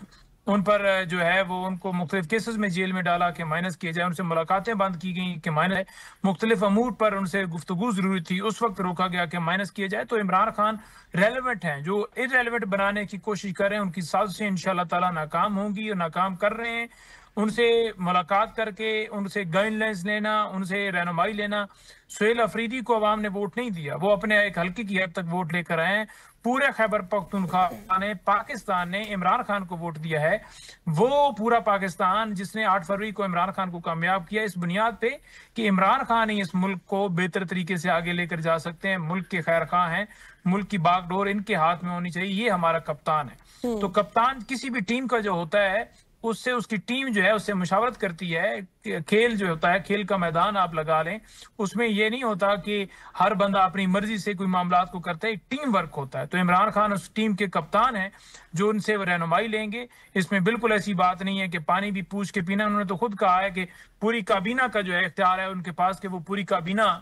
S10: उन पर जो है वो उनको मुख्तलिफ केसेस में जेल में डाला कि माइनस किया जाए, उनसे मुलाकातें बंद की गई कि माइनस, मुख्तलिफ अमूर पर उनसे गुफ्तगू जरूरी थी, उस वक्त रोका गया कि माइनस किया जाए। तो इमरान खान रेलेवेंट हैं, जो इरेलेवेंट बनाने की कोशिश कर रहे हैं उनकी साजिशें इंशाल्लाह ताला नाकाम होंगी और नाकाम कर रहे हैं। उनसे मुलाकात करके उनसे गाइडलाइंस लेना, उनसे रहनुमाई लेना। सोहेल अफरीदी को अवाम ने वोट नहीं दिया, वो अपने एक हल्के की हद तक वोट लेकर आए हैं। पूरे खैबर पख्तूनख्वा ने, पाकिस्तान ने इमरान खान को वोट दिया है। वो पूरा पाकिस्तान जिसने 8 फरवरी को इमरान खान को कामयाब किया इस बुनियाद पे कि इमरान खान ही इस मुल्क को बेहतर तरीके से आगे लेकर जा सकते हैं, मुल्क के खैर खां हैं, मुल्क की बागडोर इनके हाथ में होनी चाहिए। ये हमारा कप्तान है। तो कप्तान किसी भी टीम का जो होता है उससे उसकी टीम जो है उससे मुशावरत करती है। खेल जो होता है, खेल का मैदान आप लगा लें, उसमें ये नहीं होता कि हर बंदा अपनी मर्जी से कोई मामला को करता है, टीम वर्क होता है। तो इमरान खान उस टीम के कप्तान हैं जो उनसे रहनुमाई लेंगे। इसमें बिल्कुल ऐसी बात नहीं है कि पानी भी पूछ के पीना। उन्होंने तो खुद कहा है कि पूरी काबीना का जो है इख्तियार है उनके पास कि वो पूरी काबीना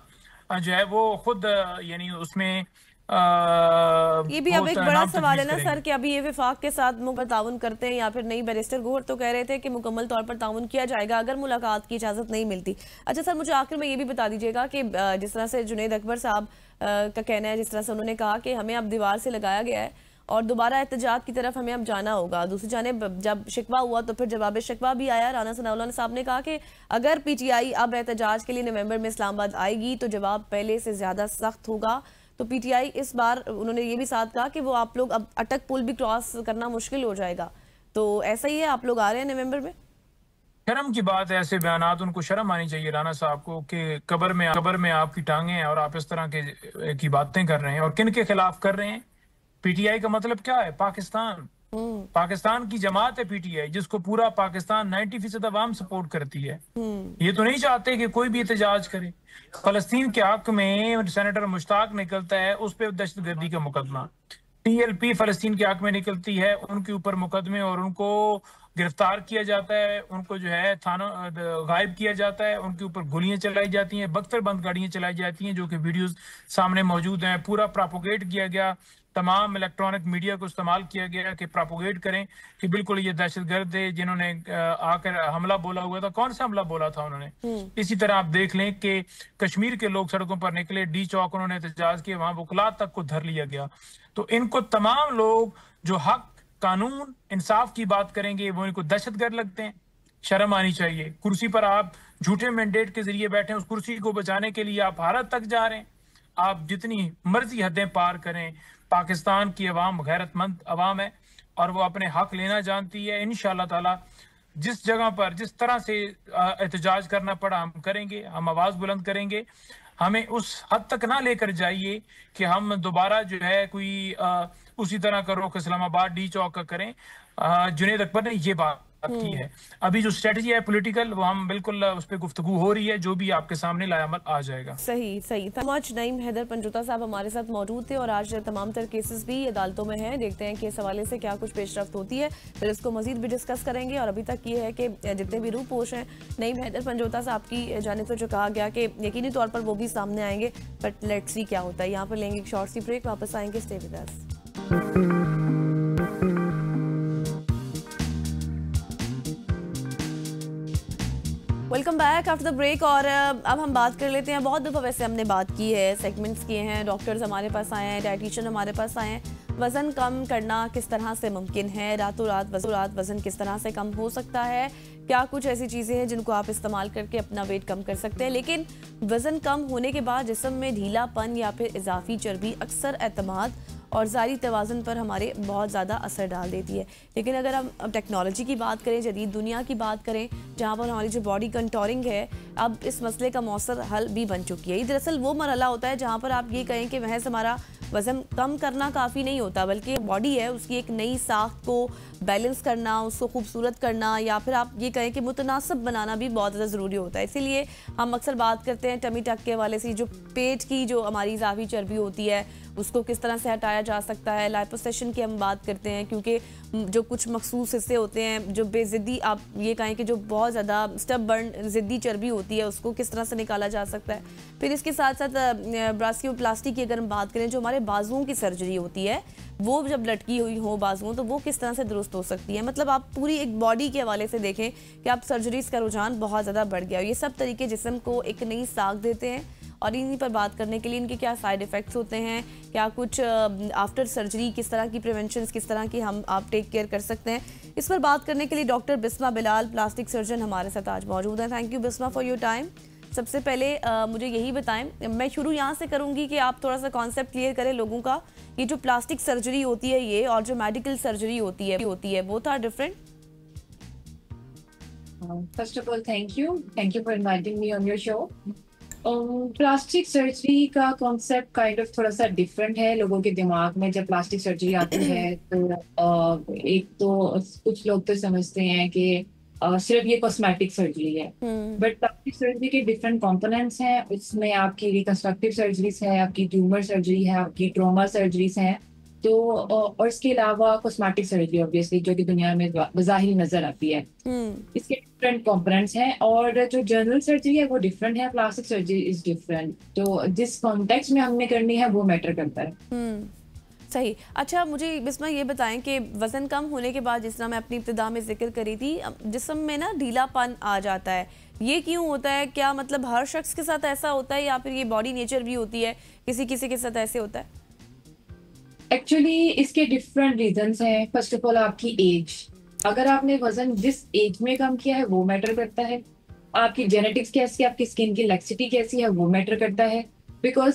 S10: जो है वो खुद यानी उसमें
S1: ये भी अब एक बड़ा सवाल है ना सर कि अभी ये विफाक के साथ मुकम्मल ताउन करते हैं या फिर नहीं। बैरिस्टर गौहर तो कह रहे थे कि मुकम्मल तौर पर ताउन किया जाएगा अगर मुलाकात की इजाज़त नहीं मिलती। अच्छा सर, मुझे आखिर में ये भी बता दीजिएगा कि जिस तरह से जुनैद अकबर साहब का कहना है, जिस तरह से उन्होंने कहा कि हमें अब दीवार से लगाया गया है और दोबारा एहतजाज की तरफ हमें अब जाना होगा। दूसरी जानिब जब शिकवा हुआ तो फिर जवाब शिकवा भी आया। राना सनाउल्लाह साहब ने कहा कि अगर PTI अब एहतजाज के लिए नवंबर में इस्लामाबाद आएगी तो जवाब पहले से ज़्यादा सख्त होगा। तो PTI इस बार, उन्होंने ये भी साथ कहा कि वो आप लोग अब अटक पुल भी क्रॉस करना मुश्किल हो जाएगा। तो ऐसा ही है, आप लोग आ रहे हैं नवंबर में?
S10: शर्म की बात है ऐसे बयानात, उनको शर्म आनी चाहिए राना साहब को कि कब्र में आपकी टांगे हैं और आप इस तरह के की बातें कर रहे हैं। और किन के खिलाफ कर रहे हैं? PTI का मतलब क्या है? पाकिस्तान की जमात है PTI, जिसको पूरा पाकिस्तान 90% अवाम सपोर्ट करती है। ये तो नहीं चाहते कि कोई भी एहतजाज करे। फलस्तीन के हक में सेनेटर मुश्ताक निकलता है, उस पर दहशतगर्दी का मुकदमा। TLP फलस्तीन के हक में निकलती है, उनके ऊपर मुकदमे और उनको गिरफ्तार किया जाता है, उनको जो है थानों गायब किया जाता है, उनके ऊपर गोलियां चलाई जाती हैं, बख्तरबंद गाड़ियां चलाई जाती हैं, जो कि वीडियोस सामने मौजूद हैं। पूरा प्रोपोगेट किया गया, तमाम इलेक्ट्रॉनिक मीडिया को इस्तेमाल किया गया कि प्रोपोगेट करें कि बिल्कुल ये दहशतगर्द है जिन्होंने आकर हमला बोला हुआ था। कौन सा हमला बोला था उन्होंने? इसी तरह आप देख लें कि कश्मीर के लोग सड़कों पर निकले, D चौक उन्होंने एहतजाज किए, वहां वकला तक को धर लिया गया। तो इनको तमाम लोग जो हक, कानून, इंसाफ की बात करेंगे वो इनको दहशतगर्द लगते हैं। शर्म आनी चाहिए। कुर्सी पर आप झूठे मैंडेट के जरिए बैठे, उस कुर्सी को बचाने के लिए आप भारत तक जा रहे हैं। आप जितनी मर्जी हदें पार करें, पाकिस्तान की अवाम गैरतमंद अवाम है और वो अपने हक लेना जानती है। इंशाअल्लाह ताला जिस जगह पर जिस तरह से एहतजाज करना पड़ा हम करेंगे, हम आवाज बुलंद करेंगे। हमें उस हद तक ना लेकर जाइए कि हम दोबारा जो है कोई उसी तरह का रुख इस्लामाबाद D चौक का करें। जुनैद अकबर ने ये बात की है। अभी जो स्ट्रेटजी है पॉलिटिकल, वो हम बिल्कुल उस पर गुफ्तगू हो रही है, जो भी आपके सामने लायामत आ जाएगा।
S1: सही सही। आज नईम हैदर पंजोता साहब हमारे साथ मौजूद थे और आज तमाम तर केसेस भी अदालतों में हैं। देखते हैं कि इस हवाले से क्या कुछ पेशरफ्त होती है, फिर इसको मजीद भी डिस्कस करेंगे। और अभी तक ये है कि जितने भी रूपोश हैं नईम हैदर पंजोता साहब की जानिब से जो कहा गया कि यकीनी तौर पर वो भी सामने आएंगे, बट लेट्स सी क्या होता है। यहाँ पर लेंगे एक शॉर्ट सी ब्रेक, वापस आएंगे, stay with us. Welcome back after the break. और अब हम बात कर लेते हैं, बहुत दफ़ा वैसे हमने बात की है, सेगमेंट्स किए हैं, डॉक्टर्स हमारे पास आए हैं, डाइटिशियन हमारे पास आए हैं। वज़न कम करना किस तरह से मुमकिन है, रातों रात वज़न किस तरह से कम हो सकता है, क्या कुछ ऐसी चीज़ें हैं जिनको आप इस्तेमाल करके अपना वेट कम कर सकते हैं। लेकिन वज़न कम होने के बाद जिस्म में ढीलापन या फिर इजाफी चर्बी अक्सर एतमाद और ज़ारी तवाज़ुन पर हमारे बहुत ज़्यादा असर डाल देती है। लेकिन अगर हम अब टेक्नोलॉजी की बात करें, जदीद दुनिया की बात करें, जहाँ पर हमारी जो बॉडी कंटोरिंग है अब इस मसले का मौसर हल भी बन चुकी है। ये दरअसल वो मरहला होता है जहाँ पर आप ये कहें कि महज हमारा वज़न कम करना काफ़ी नहीं होता, बल्कि बॉडी है उसकी एक नई साख को बैलेंस करना, उसको खूबसूरत करना, या फिर आप ये कहें कि मुतनासिब बनाना भी बहुत ज़्यादा ज़रूरी होता है। इसीलिए हम अक्सर बात करते हैं टमी टक के वाले से, जो पेट की जो हमारी इजाफी चर्बी होती है उसको किस तरह से हटाया जा सकता है। लाइपोसक्शन की हम बात करते हैं, क्योंकि जो कुछ मखसूस हिस्से होते हैं जो बेज़िद्दी, आप ये कहें कि जो बहुत ज़्यादा स्टबबर्न ज़िद्दी चर्बी होती है, उसको किस तरह से निकाला जा सकता है। फिर इसके साथ साथ ब्रासियोप्लास्टी की अगर हम बात करें, जो हमारे बाजुओं की सर्जरी होती है, वो जब लटकी हुई हो बाजुओं, तो वो किस तरह से दुरुस्त हो सकती है। मतलब आप पूरी एक बॉडी के हवाले से देखें कि आप सर्जरीज़ का रुझान बहुत ज़्यादा बढ़ गया। ये सब तरीके जिस्म को एक नई साख देते हैं, और इन्हीं पर बात करने के लिए इनके क्या साइड इफ़ेक्ट्स होते हैं, क्या कुछ आफ्टर सर्जरी किस तरह की प्रिवेंशन, किस तरह की हम आप टेक केयर कर सकते हैं, इस पर बात करने के लिए doctor Bisma Bilal, plastic surgeon, हमारे साथ आज मौजूद हैं। Thank you Bisma for your time. सबसे पहले मुझे यही बताएं, मैं शुरू यहाँ से करूँगी कि आप थोड़ा सा कॉन्सेप्ट क्लियर करें लोगों का। ये जो प्लास्टिक सर्जरी होती है ये और जो मेडिकल सर्जरी होती है both are different.
S11: First of all, thank you for inviting me on your show. Plastic surgery का कॉन्सेप्ट काइंड ऑफ थोड़ा सा डिफरेंट है लोगों के दिमाग में। जब प्लास्टिक सर्जरी आती है तो एक तो कुछ लोग तो समझते हैं कि सिर्फ ये कॉस्मेटिक सर्जरी है, बट प्लास्टिक सर्जरी के डिफरेंट कंपोनेंट्स हैं। उसमें आपकी रिकंस्ट्रक्टिव सर्जरीज है, आपकी ट्यूमर सर्जरी है, आपकी ट्रॉमा सर्जरीज हैं, तो और इसके अलावा कॉस्मेटिक सर्जरी ऑब्वियसली जो कि दुनिया में बज़ाहिर नजर आती है। इसके डिफरेंट कंपोनेंट्स हैं, और जो जनरल सर्जरी है वो डिफरेंट है, प्लास्टिक सर्जरी इज डिफरेंट। तो जिस कॉन्टेक्स्ट में हमने करनी है वो मैटर करता है।
S1: सही। अच्छा, मुझे बिस्मा ये बताएं कि वज़न कम होने के बाद, जिस तरह मैं अपनी इब्तिदा में जिक्र करी थी, जिस्म में ना ढीलापन आ जाता है, ये क्यों होता है? क्या मतलब हर शख्स के साथ ऐसा होता है, या फिर ये बॉडी नेचर भी होती है, किसी किसी के साथ ऐसे होता है?
S11: एक्चुअली इसके डिफरेंट रीजंस हैं। फर्स्ट ऑफ ऑल आपकी एज, अगर आपने वजन जिस एज में कम किया है वो मैटर करता है। आपकी जेनेटिक्स कैसी है, आपकी स्किन की लैक्सिटी कैसी है, वो मैटर करता है। बिकॉज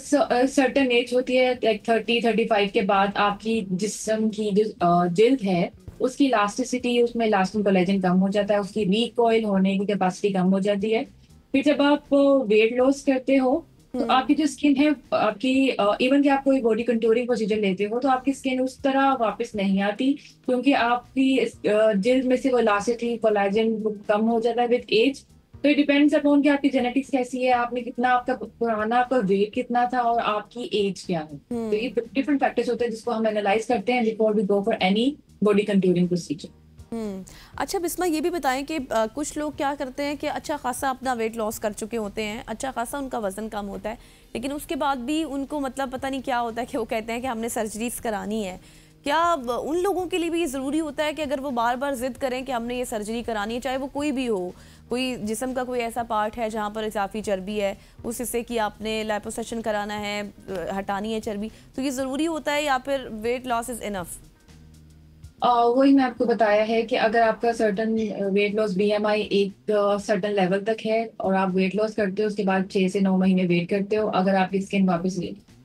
S11: सर्टेन एज होती है, लाइक 30-35 के बाद आपकी जिस्म की जो जिल्द है उसकी इलास्टिसिटी, उसमें इलास्टिक कोलेजन कम हो जाता है, उसकी रिकॉइल होने की कैपेसिटी कम हो जाती है। फिर जब आप वेट लॉस करते हो तो आपकी जो स्किन है, आपकी इवन कि आप कोई बॉडी कंटूरिंग प्रोसीजर लेते हो तो आपकी स्किन उस तरह वापस नहीं आती, क्योंकि आपकी जिल्द में से वो इलास्टिसिटी कोलेजन कम हो जाता है विद एज। तो इट डिपेंड्स अपॉन कि आपकी जेनेटिक्स कैसी है, आपने कितना, आपका पुराना आपका वेट कितना था और आपकी एज क्या है। तो ये डिफरेंट फैक्टर्स होते हैं जिसको हम एनालाइज करते हैं before we go for any body contouring procedure.
S1: अच्छा बिस्मा, ये भी बताएं कि कुछ लोग क्या करते हैं कि अच्छा खासा अपना वेट लॉस कर चुके होते हैं, अच्छा खासा उनका वजन कम होता है, लेकिन उसके बाद भी उनको मतलब पता नहीं क्या होता है कि वो कहते हैं कि हमने सर्जरीज करानी है। क्या उन लोगों के लिए भी ये ज़रूरी होता है कि अगर वो बार बार जिद करें कि हमने ये सर्जरी करानी है, चाहे वो कोई भी हो, कोई जिस्म का कोई ऐसा पार्ट है जहाँ पर इजाफी चर्बी है, उस हिस्से की आपने लाइपोसक्शन कराना है, हटानी है चर्बी, तो ये ज़रूरी होता है या फिर वेट लॉस इज़ इनफ?
S11: वही मैं आपको बताया है कि अगर आपका सर्टन वेट लॉस BMI एक सर्टन लेवल तक है और आप वेट लॉस करते हो, उसके बाद 6 से 9 महीने वेट करते हो, अगर आपकी स्किन वापस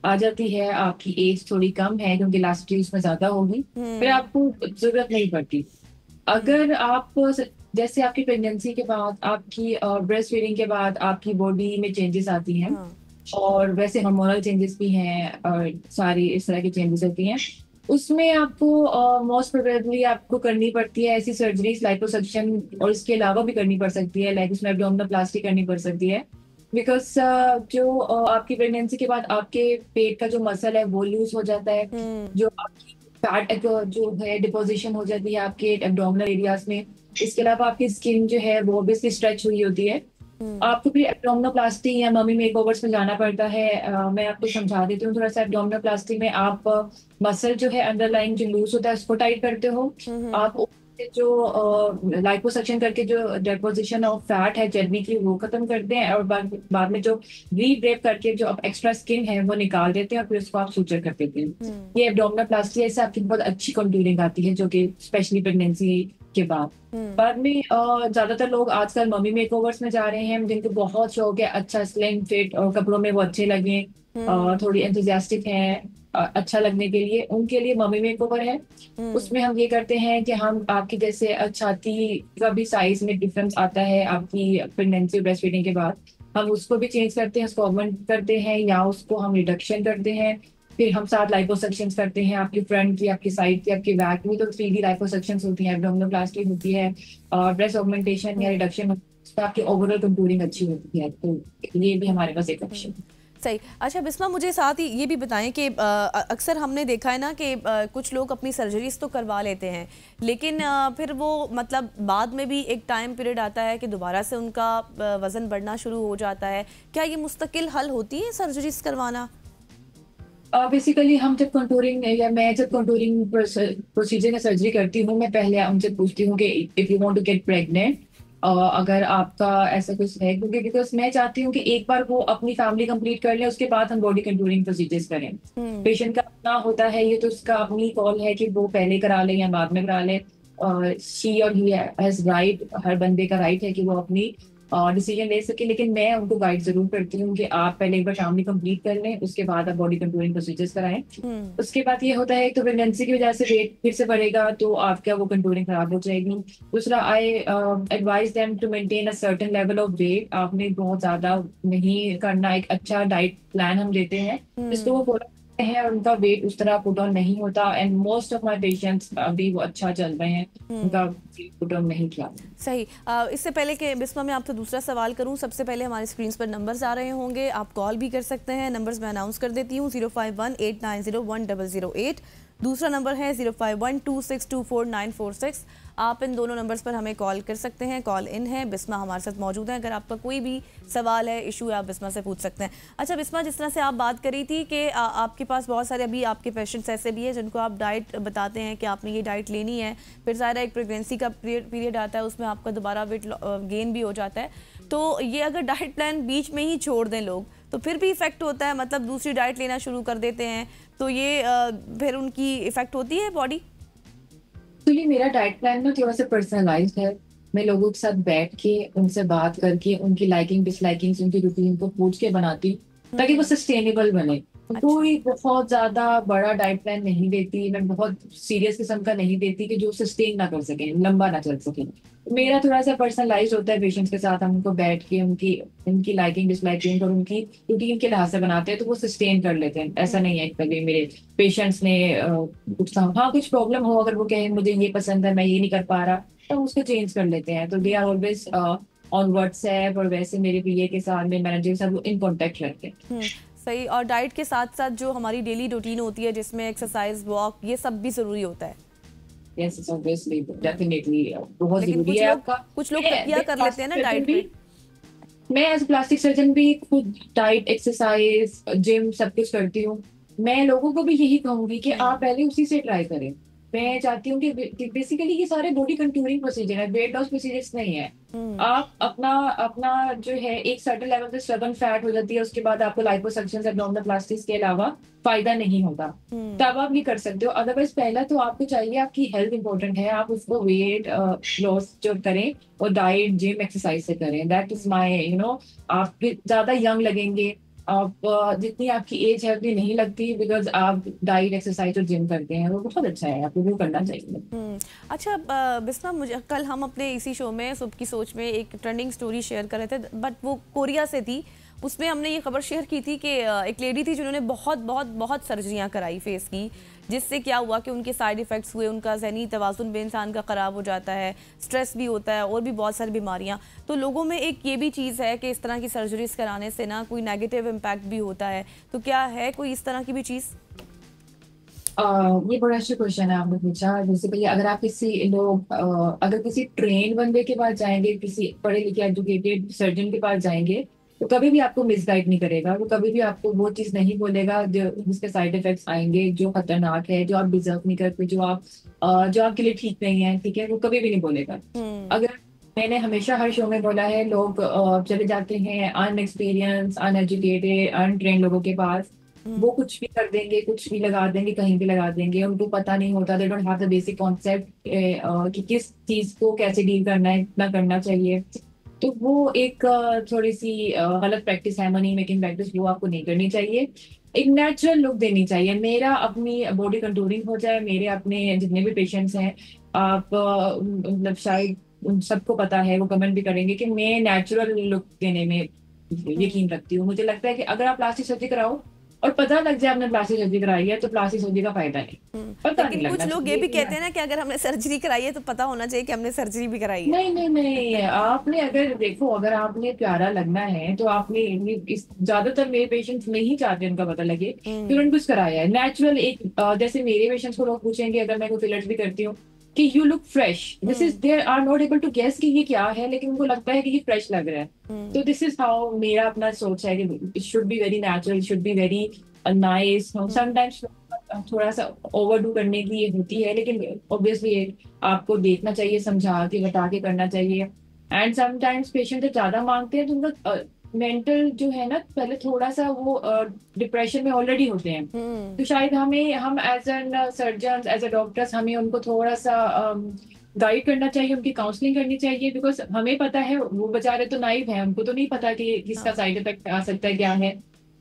S11: आ जाती है, आपकी एज थोड़ी कम है क्योंकि इलास्टिसिटी उसमें ज्यादा होगी, फिर आपको जरूरत नहीं पड़ती। अगर आप जैसे आपकी प्रेगनेंसी के बाद, आपकी ब्रेस्ट फीडिंग के बाद आपकी बॉडी में चेंजेस आती हैं और वैसे हार्मोनल चेंजेस भी हैं और सारी इस तरह की चेंजेस होती हैं, उसमें आपको मोस्ट प्रोबेबली आपको करनी पड़ती है ऐसी सर्जरीज, लाइपोसक्शन, और इसके अलावा भी करनी पड़ सकती है, लाइक उसमें एब्डोमिनोप्लास्टी करनी पड़ सकती है। बिकॉज जो आपकी प्रेगनेंसी के बाद आपके पेट का जो मसल है वो लूज हो जाता है, जो आपकी फैट जो है डिपोजिशन हो जाती है आपके एब्डोमिनल एरियाज में। इसके अलावा आपकी स्किन जो है वो ऑब्वियसली स्ट्रेच हुई होती है। आपको फिर एब्डोमिनोप्लास्टी या मम्मी मेकओवर्स में जाना पड़ता है। मैं आपको समझा देती हूँ थोड़ा सा। एब्डोमिनोप्लास्टी में आप मसल जो है अंडरलाइन जो लूज होता है उसको टाइट करते हो। आप जो लाइपोसक्शन करके जो डेपोजिशन ऑफ फैट है चर्बी की वो खत्म करते हैं, और बाद में जो रीड्रेप करके जो आप एक्स्ट्रा स्किन है वो निकाल देते हैं और फिर उसको आप सूचर कर देते हैं। ये एब्डोमिनोप्लास्टी ऐसे आपकी बहुत अच्छी कंटूरिंग आती है, जो कि स्पेशली प्रेगनेंसी के बाद में ज्यादातर लोग आजकल मम्मी मेकओवर्स में जा रहे हैं जिनको बहुत शौक है अच्छा स्लिम फिट और कपड़ों में वो अच्छे लगे, थोड़ी एंथुसियास्टिक हैं अच्छा लगने के लिए, उनके लिए मम्मी मेकओवर है। उसमें हम ये करते हैं कि हम आपकी जैसे छाती का भी साइज में डिफरेंस आता है आपकी प्रेगनेंसी ब्रेस्ट फीडिंग के बाद, हम उसको भी चेंज करते हैं, उसको ऑगमेंट करते हैं या उसको हम रिडक्शन करते हैं। फिर हम साथ लाइपोसक्शन करते हैं आपकी फ्रंट की, आपकी साइड की, आपकी बैक की। तो 3D लाइपोसक्शन होती है, एब्डोमिनोप्लास्टी होती है, और ब्रेस्ट ऑगमेंटेशन या रिडक्शन तो आपकी ओवरऑल कंटूरिंग अच्छी होती है। तो ये भी हमारे पास एक ऑप्शन है।
S1: सही। अच्छा बिस्मा, मुझे साथ ही ये भी बताएं कि अक्सर हमने देखा है ना कि कुछ लोग अपनी सर्जरीज तो करवा लेते हैं, लेकिन फिर वो मतलब बाद में भी एक टाइम पीरियड आता है कि दोबारा से उनका वज़न बढ़ना शुरू हो जाता है। क्या ये मुस्तकिल हल होती है सर्जरीज करवाना?
S11: बेसिकली हम जब कंटूरिंग या मैं जब कंटूरिंग प्रोसीजर या सर्जरी करती हूँ, मैं पहले उनसे पूछती हूँ कि if you want to get pregnant, अगर आपका ऐसा कुछ है, क्योंकि बिकॉज मैं चाहती हूँ कि एक बार वो अपनी फैमिली कंप्लीट कर ले उसके बाद हम बॉडी कंटूरिंग प्रोसीजर्स करें। पेशेंट का अपना होता है ये, तो उसका अपनी कॉल है कि वो पहले करा ले या बाद में करा ले। शी और ही हैज राइट, हर बंदे का राइट है कि वो अपनी डिसीजन ले सके, लेकिन मैं उनको गाइड जरूर करती हूँ कि आप पहले एक बार फैमिली कंप्लीट कर लें, उसके बाद आप बॉडी कंटूरिंग प्रोसीजर्स कराएं। उसके बाद ये होता है तो प्रेगनेंसी की वजह से वेट फिर से बढ़ेगा तो आपका वो कंटूरिंग खराब हो जाएगी। दूसरा, I advise them to maintain a certain level of weight. आपने बहुत ज्यादा नहीं करना, एक अच्छा डाइट प्लान हम देते हैं जिसको वो फॉलो है, उनका वेट उस तरह पुट ऑन नहीं होता। And most of my patients अभी वो अच्छा चल रहे हैं, उनका वेट पुट ऑन नहीं किया।
S1: सही। इससे पहले कि बिस्मा मैं आपसे दूसरा सवाल करूं, सबसे पहले हमारे स्क्रीन पर नंबर्स आ रहे होंगे, आप कॉल भी कर सकते हैं। नंबर्स मैं अनाउंस कर देती हूँ। 05189010008, दूसरा नंबर है 05126249946। आप इन दोनों नंबर्स पर हमें कॉल कर सकते हैं। कॉल इन है, बिस्मा हमारे साथ मौजूद है। अगर आपका कोई भी सवाल है, इशू है, आप बिस्मा से पूछ सकते हैं। अच्छा बिस्मा, जिस तरह से आप बात करी थी कि आपके पास बहुत सारे अभी आपके पेशेंट्स ऐसे भी हैं जिनको आप डाइट बताते हैं कि आपने ये डाइट लेनी है, फिर ज़ाहिर एक प्रेगनेंसी का पीरियड आता है, उसमें आपका दोबारा वेट गेन भी हो जाता है। तो ये अगर डाइट प्लान बीच में ही छोड़ दें लोग तो फिर भी इफ़ेक्ट होता है, मतलब दूसरी डाइट लेना शुरू कर देते हैं, तो ये फिर उनकी इफ़ेक्ट होती है बॉडी?
S11: एक्चुअली मेरा डाइट प्लान ना थोड़ा सा पर्सनलाइज्ड है। मैं लोगों के साथ बैठ के उनसे बात करके उनकी लाइकिंग डिसलाइकिंग उनकी रूटीन को पूछ के बनाती हूँ ताकि वो सस्टेनेबल बने। कोई बहुत ज्यादा बड़ा डाइट प्लान नहीं देती, मैं बहुत सीरियस किस्म का नहीं देती कि जो सस्टेन ना कर सके, लंबा ना चल सके। मेरा थोड़ा सा पर्सनलाइज होता है पेशेंट्स के साथ, हम उनको बैठ के उनकी लाइकिंग डिसलाइकिंग और उनकी रूटीन के लिहाज से बनाते हैं तो वो सस्टेन कर लेते हैं। ऐसा नहीं है कभी मेरे पेशेंट्स ने कुछ प्रॉब्लम हो, अगर वो कहें मुझे ये पसंद है मैं ये नहीं कर पा रहा, तो उसको चेंज कर लेते हैं। तो they are always on WhatsApp, और वैसे मेरे पीए के साथ, मेरे मैनेजर के साथ वो इन कॉन्टेक्ट रहते हैं।
S1: सही। और डाइट के साथ साथ जो हमारी डेली रूटीन होती है जिसमें एक्सरसाइज, वॉक, ये सब भी जरूरी होता है।
S11: Yes, it's obviously, definitely, बहुत जरूरी है आपका।
S1: कुछ लोग तकिया कर लेते हैं ना डाइट पे।
S11: मैं एज प्लास्टिक सर्जन भी खुद डाइट, एक्सरसाइज, जिम सब कुछ करती हूँ। मैं लोगों को भी यही कहूंगी कि आप पहले उसी से ट्राई करें। मैं चाहती हूँ कि बेसिकली ये सारे बॉडी कंटूरिंग प्रोसीजर है, वेट लॉस प्रोसीजर्स नहीं है। आप अपना जो है एक सर्टेन लेवल पे स्टबर्न फैट हो जाती है, उसके बाद आपको लाइपोसक्शन, एब्डोमिनोप्लास्टी के अलावा फायदा नहीं होता, तब आप ये कर सकते हो। अदरवाइज पहला तो आपको चाहिए, आपकी हेल्थ इंपॉर्टेंट है, आप उसको वेट लॉस जो करें और डाइट, जिम, एक्सरसाइज से करें। दैट इज माई आप ज्यादा यंग लगेंगे, आप जितनी आपकी एज है उतनी नहीं लगती, बिकॉज आप डाइट, एक्सरसाइज और जिम करते हैं, वो बहुत अच्छा है, आपको वो करना चाहिए।
S1: अच्छा बिस्मा, मुझे कल हम अपने इसी शो में सुबह की सोच में एक ट्रेंडिंग स्टोरी शेयर कर रहे थे, बट वो कोरिया से थी। उसमें हमने ये खबर शेयर की थी कि एक लेडी थी जिन्होंने बहुत सर्जरियां कराई फेस की, जिससे क्या हुआ कि उनके साइड इफ़ेक्ट्स हुए, उनका ज़हनी तवाज़ुन भी इंसान का ख़राब हो जाता है, स्ट्रेस भी होता है और भी बहुत सारी बीमारियाँ। तो लोगों में एक ये भी चीज़ है कि इस तरह की सर्जरीज कराने से ना कोई नेगेटिव इम्पैक्ट भी होता है, तो क्या है कोई इस तरह की भी चीज़?
S11: ये बड़ा अच्छा क्वेश्चन है आपने पूछा। बेसिकली अगर आप किसी लोग अगर किसी ट्रेन बंदे के पास जाएंगे, किसी पढ़े लिखे एजुकेटेड सर्जन के पास जाएंगे, तो कभी भी आपको मिसगाइड नहीं करेगा। वो कभी भी आपको वो चीज नहीं बोलेगा जो जिसके साइड इफेक्ट्स आएंगे, जो खतरनाक है, जो आप डिजर्व नहीं करते, जो आपके लिए ठीक नहीं है, ठीक है, वो कभी भी नहीं बोलेगा। अगर मैंने हमेशा हर शो में बोला है, लोग चले जाते हैं अनएक्सपीरियंस, अनएजुकेटेड, अनट्रेन लोगों के पास, वो कुछ भी कर देंगे, कुछ भी लगा देंगे, कहीं भी लगा देंगे, उनको पता नहीं होता, they don't have the basic concept कि किस चीज को कैसे डील करना है, कितना करना चाहिए। तो वो एक थोड़ी सी गलत प्रैक्टिस है, मनी मेकिंग प्रैक्टिस, वो आपको नहीं करनी चाहिए। एक नेचुरल लुक देनी चाहिए। मेरा अपनी बॉडी कंटूरिंग हो जाए, मेरे अपने जितने भी पेशेंट्स हैं, आप मतलब शायद उन सबको पता है, वो कमेंट भी करेंगे कि मैं नेचुरल लुक देने में यकीन रखती हूँ। मुझे लगता है कि अगर आप प्लास्टिक सर्जरी कराओ और पता लग जाए आपने प्लास्टिक सर्जरी कराई है, तो प्लास्टिक सर्जरी का फायदा नहीं। पता नहीं
S1: लेकिन
S11: लगना
S1: कुछ लोग ये भी कहते हैं ना कि अगर हमने सर्जरी कराई है तो पता होना चाहिए कि हमने सर्जरी भी कराई है।
S11: नहीं नहीं नहीं, आपने अगर देखो, अगर आपने प्यारा लगना है तो आपने ज्यादातर मेरे पेशेंट्स नहीं चाहते उनका पता लगे कि उन्होंने कुछ कराया है। नेचुरल एक जैसे मेरे पेशेंट्स को लोग पूछेंगे अगर मैं कोई फिलर्स भी करती हूँ कि you look fresh, this is they are not able to guess कि ये क्या है, लेकिन उनको लगता है कि ये फ्रेश लग रहा है। तो दिस इज हाउ मेरा अपना सोच है कि it should be very natural, should be very nice. Sometimes थोड़ा सा ओवरडू करने की ये होती है, लेकिन ऑब्वियसली आपको देखना चाहिए, समझा के बता के करना चाहिए। एंड समटाइम्स पेशेंट जब ज्यादा मांगते हैं तो उनका मेंटल जो है ना, पहले थोड़ा सा वो डिप्रेशन में ऑलरेडी होते हैं, तो शायद हम as an surgeon, as a doctors, हमें उनको थोड़ा सा गाइड करना चाहिए, उनकी काउंसलिंग करनी चाहिए। बिकॉज हमें पता है वो बेचारे तो नाइव है, उनको तो नहीं पता कि किसका साइड इफेक्ट आ सकता है, क्या है।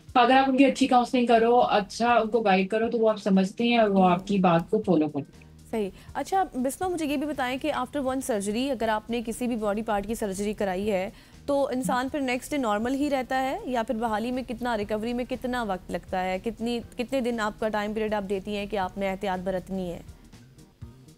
S11: अगर आप उनकी अच्छी काउंसलिंग करो, अच्छा उनको गाइड करो, तो वो आप समझते हैं और वो आपकी बात को फॉलो करते हैं।
S1: सही। अच्छा बिस्मा, मुझे ये भी बताएं कि आफ्टर वन सर्जरी अगर आपने किसी भी बॉडी पार्ट की सर्जरी कराई है तो इंसान फिर नेक्स्ट डे नॉर्मल ही रहता है, या फिर बहाली में कितना, रिकवरी में कितना वक्त लगता है, कितने दिन आपका टाइम पीरियड आप देती हैं कि आपने एहतियात बरतनी है?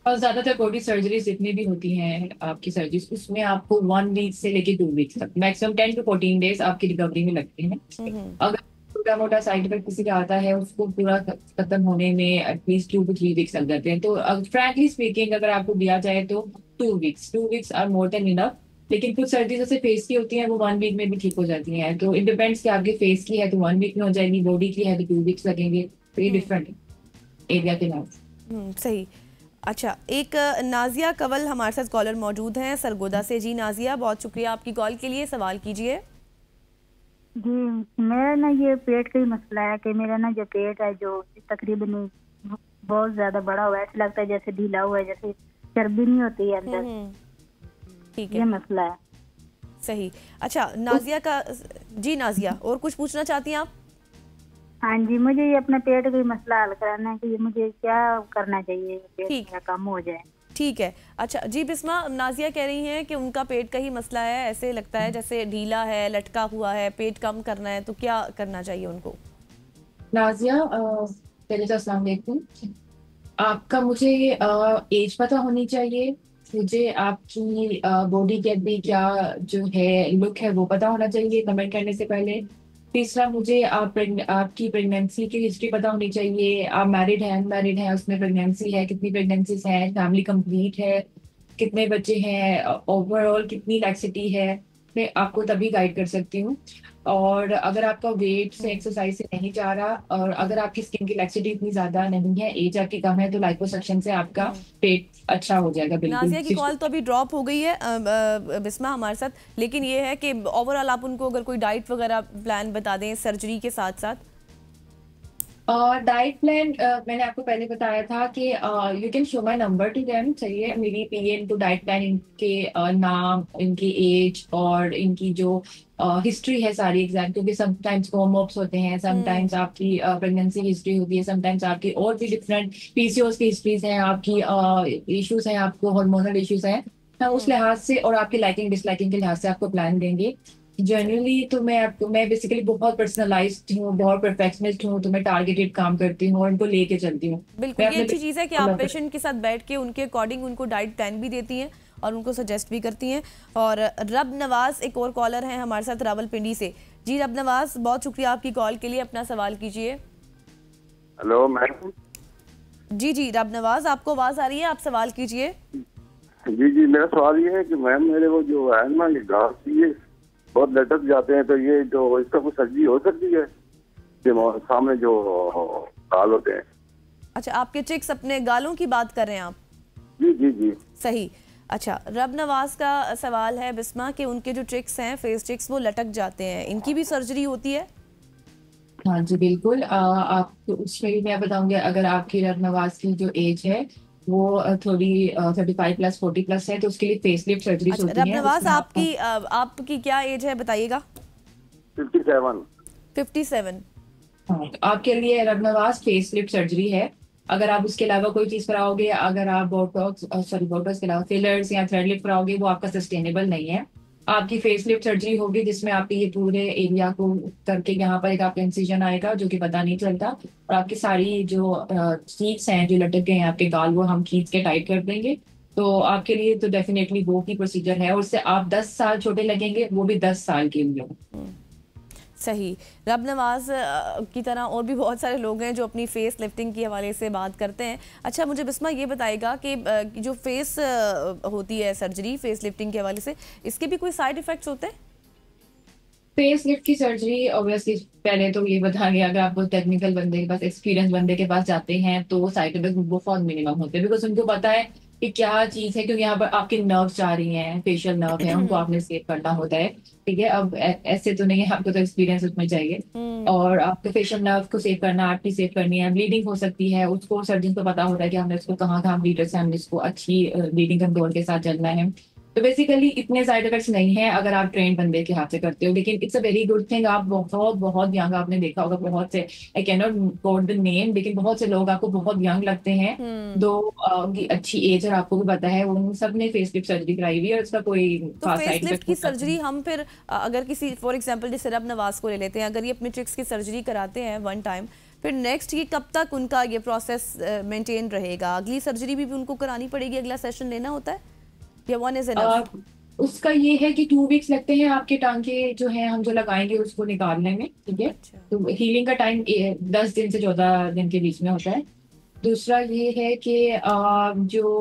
S11: और ज्यादातर बॉडी सर्जरीज जितनी भी होती हैं आपकी सर्जरीज, उसमें आपको 1 वीक से लेके 2 वीक्स तक, मैक्सिमम 10 to 14 डेज आपकी रिकवरी में लगते हैं। अगर छोटा मोटा साइड इफेक्ट किसी का आता है, उसको पूरा खत्म होने में एटलीस्ट 2 to 3 वीक्स लग जाते हैं। तो फ्रैंकली स्पीकिंग अगर आपको दिया जाए तो 2 weeks are more than enough. लेकिन कुछ सर्जरी जैसे फेस की होती हैं वो 1 वीक में भी ठीक हो जाती हैं। तो इट डिपेंड्स कि आपके फेस की है तो 1 वीक में हो जाएगी, बॉडी की है तो 2 वीक्स लगेंगे। तो ये डिफरेंट एरिया के नाम।
S1: सही। अच्छा, एक नाजिया कवल हमारे साथ कॉलर मौजूद हैं सरगोदा से। जी नाजिया, बहुत शुक्रिया आपकी कॉल के लिए, सवाल कीजिए।
S12: जी, मेरा ना ये पेट का ही मसला है कि मेरा ना जो पेट है जो तकरीबन बहुत ज्यादा बड़ा हुआ है, ऐसा लगता है जैसे ढीला हुआ है, जैसे चर्बी नहीं होती है अंदर।
S1: ठीक है,
S12: ये मसला है।
S1: सही। अच्छा नाजिया का, जी नाजिया और कुछ पूछना चाहती हैं आप?
S12: हाँ जी, मुझे ये अपना पेट का ही मसला हल कराना है कि मुझे क्या करना चाहिए पेट का कम हो जाए।
S1: ठीक है। अच्छा जी बिस्मा, नाजिया कह रही हैं कि उनका पेट का ही मसला है, ऐसे लगता है जैसे ढीला है, लटका हुआ है, पेट कम करना है, तो क्या करना चाहिए उनको?
S11: नाजिया, पहले तो अस्सलाम वालेकुम। आपका मुझे एज पता होनी चाहिए, मुझे आपकी बॉडी की अभी क्या जो है लुक है वो पता होना चाहिए कमेंट करने से पहले। तीसरा, मुझे आपकी प्रेगनेंसी की हिस्ट्री पता होनी चाहिए। आप मैरिड हैं, अनमैरिड हैं, उसमें प्रेगनेंसी है, कितनी प्रेगनेंसीज हैं, फैमिली कंप्लीट है, कितने बच्चे हैं, ओवरऑल कितनी लैक्सिटी है, मैं आपको तभी गाइड कर सकती हूँ। और अगर आपका वेट से एक्सरसाइज से नहीं जा रहा, और अगर आपकी स्किन की लैक्सिटी इतनी ज्यादा नहीं है, एज आपकी कम है, तो लाइपोसक्शन से आपका पेट अच्छा हो जाएगा। बिल्कुल।
S1: नाजिया की कॉल तो अभी ड्रॉप हो गई है बिस्मा हमारे साथ, लेकिन ये है कि ओवरऑल आप उनको अगर कोई डाइट वगैरह प्लान बता दें सर्जरी के साथ साथ।
S11: डाइट प्लान मैंने आपको पहले बताया था कि you can show my number two them. चाहिए मेरी पीए इनको डाइट प्लान, इनके नाम, इनकी एज और इनकी जो हिस्ट्री है सारी एग्जैक्ट, क्योंकि समटाइम्स कोमोप्स होते हैं, समटाइम्स आपकी प्रेगनेंसी हिस्ट्री होती है, समटाइम्स आपकी और भी डिफरेंट पीसीओएस की हिस्ट्रीज हैं, आपकी इश्यूज हैं, आपको हार्मोनल इश्यूज हैं। हम उस लिहाज से और आपकी लाइकिंग डिसलाइकिंग के लिहाज से आपको प्लान देंगे जनरली तो मैं बेसिकली बहुत पर्सनलाइज्ड हूँ, बहुत परफेक्शनिस्ट हूँ, तो मैं टारगेटेड काम करती हूँ और उनको लेके चलती हूँ।
S1: बिल्कुल, ये अच्छी चीज़ है कि आप पेशेंट के साथ बैठ के उनके अकॉर्डिंग उनको डाइट प्लान भी देती हैं और उनको सजेस्ट भी करती हैं। और रब नवाज एक और कॉलर हैं हमारे साथ रावलपिंडी से। जी रब नवाज, बहुत शुक्रिया आपकी कॉल के लिए, अपना सवाल कीजिए।
S13: Hello ma'am.
S1: जी जी रब नवाज, आपको आवाज़ आ रही है, आप सवाल कीजिए।
S13: जी जी, मेरा सवाल ये है कि मैम मेरे वो जो है ना ये घास ये बहुत लटक जाते हैं, तो ये जो इसका कुछ सर्जरी हो सकती है कि सामने जो गाल होते हैं?
S1: अच्छा, आपके चिक्स अपने गालों की बात कर रहे हैं आप?
S13: जी जी जी
S1: सही। अच्छा, रब नवाज का सवाल है बिस्मा कि उनके जो चिक्स हैं, फेस चिक्स, वो लटक जाते हैं, इनकी भी सर्जरी होती है?
S11: हाँ जी बिल्कुल। आप उसमें भी मैं बताऊंगी, अगर आपकी रब नवाज की जो एज है वो थोड़ी 35+, 40+ है, तो उसके लिए फेसलिफ्ट सर्जरी होती है।
S1: रब नवाज, आपकी क्या एज है बताइएगा?
S13: 57।
S1: 57।
S11: हाँ, तो आपके लिए रब नवाज फेसलिफ्ट सर्जरी है। अगर आप उसके अलावा कोई चीज कराओगे, अगर आप बोटॉक्स के अलावा फिलर्स या थ्रेड लिफ्ट कराओगे, वो आपका सस्टेनेबल नहीं है। आपकी फेसलिफ्ट सर्जरी होगी जिसमें आपके ये पूरे एरिया को करके यहाँ पर एक आपका इंसिजन आएगा जो कि पता नहीं चलता, और आपकी सारी जो चीक्स हैं जो लटक गए हैं आपके गाल, वो हम खींच के टाइट कर देंगे। तो आपके लिए तो डेफिनेटली वो की प्रोसीजर है, और उससे आप 10 साल छोटे लगेंगे, वो भी 10 साल के लिए।
S1: सही। रब नवाज की तरह और भी बहुत सारे लोग हैं जो अपनी फेस लिफ्टिंग के हवाले से बात करते हैं। अच्छा, मुझे बिस्मा ये बताएगा कि जो फेस होती है सर्जरी फेस लिफ्टिंग के हवाले से, इसके भी कोई साइड इफेक्ट्स होते हैं?
S11: फेस लिफ्ट की सर्जरी ऑब्वियसली पहले तो ये बताएंगे, अगर आप टेक्निकल बंदे के पास, एक्सपीरियंस बंदे के पास जाते हैं तो साइड इफेक्ट बहुत मिनिमम होते हैं, बिकॉज उनको पता है कि क्या चीज है, क्योंकि यहाँ पर आपके नर्व्स जा रही हैं, फेशियल नर्व है, उनको आपने सेव करना होता है। ठीक है, अब ऐसे तो नहीं है, आपको तो एक्सपीरियंस उसमें चाहिए, और आपके फेशियल नर्व को सेव करना, आर्टरी सेव करनी है, ब्लीडिंग हो सकती है, उसको सर्जन को पता होता है कि हमने उसको कहाँ कहाँ ब्लीडर से हमने इसको अच्छी ब्लीडिंग कंट्रोल के साथ चलना है। तो बेसिकली इतने साइड इफेक्ट्स नहीं है अगर आप ट्रेन बंदे के हाथ से करते हो, लेकिन it's a very good thing. आप बहुत बहुत यंग, आपने देखा होगा बहुत से, I can not quote the name, लेकिन बहुत से लोग आपको बहुत यंग लगते हैं, दो अच्छी एज और आपको भी पता है, उन सब ने फेस लिफ्ट सर्जरी कराई हुई है और उसका कोई खास साइड इफेक्ट
S1: की सर्जरी हम फिर अगर किसी फॉर एग्जांपल जैसे रब नवाज को ले लेते हैं, अगर ये अपने चिक्स की सर्जरी कराते हैं वन टाइम, फिर नेक्स्ट ये कब तक उनका ये प्रोसेस मेंटेन रहेगा? अगली सर्जरी भी उनको करानी पड़ेगी, अगला सेशन लेना होता है या वन इज इनफ?
S11: उसका ये है कि 2 वीक्स लगते हैं आपके टांके जो है हम जो लगाएंगे उसको निकालने में। ठीक है, तो हीलिंग का टाइम 10 दिन से 14 दिन के बीच में होता है। दूसरा ये है कि जो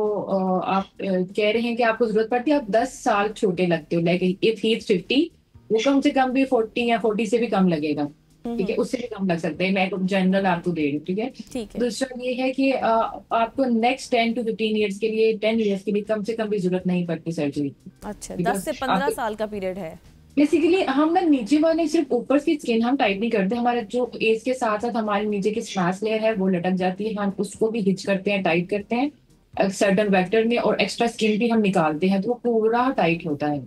S11: आप कह रहे हैं कि आपको जरूरत पड़ती है, आप 10 साल छोटे लगते हो, लाइक इफ ही इज 50, वो कम से कम भी 40 या 40 से भी कम लगेगा। ठीक है, उससे भी कम लग सकते हैं, मैं जनरल आपको दे रही हूँ। ठीक है, दूसरा ये है कि आपको नेक्स्ट 10 to 15 ईयर्स के लिए, 10 ईयर्स के लिए कम से कम भी जरूरत नहीं पड़ती सर्जरी।
S1: अच्छा, 10 से 15 साल का पीरियड है।
S11: बेसिकली हम ना नीचे वाले सिर्फ ऊपर की स्किन हम टाइट नहीं करते, हमारे जो एज के साथ साथ हमारे नीचे की स्मैश लेयर है वो लटक जाती है, हम उसको भी हिच करते हैं, टाइट करते हैं सर्टन वेक्टर में, और एक्स्ट्रा स्किन भी हम निकालते हैं, तो वो पूरा टाइट होता है,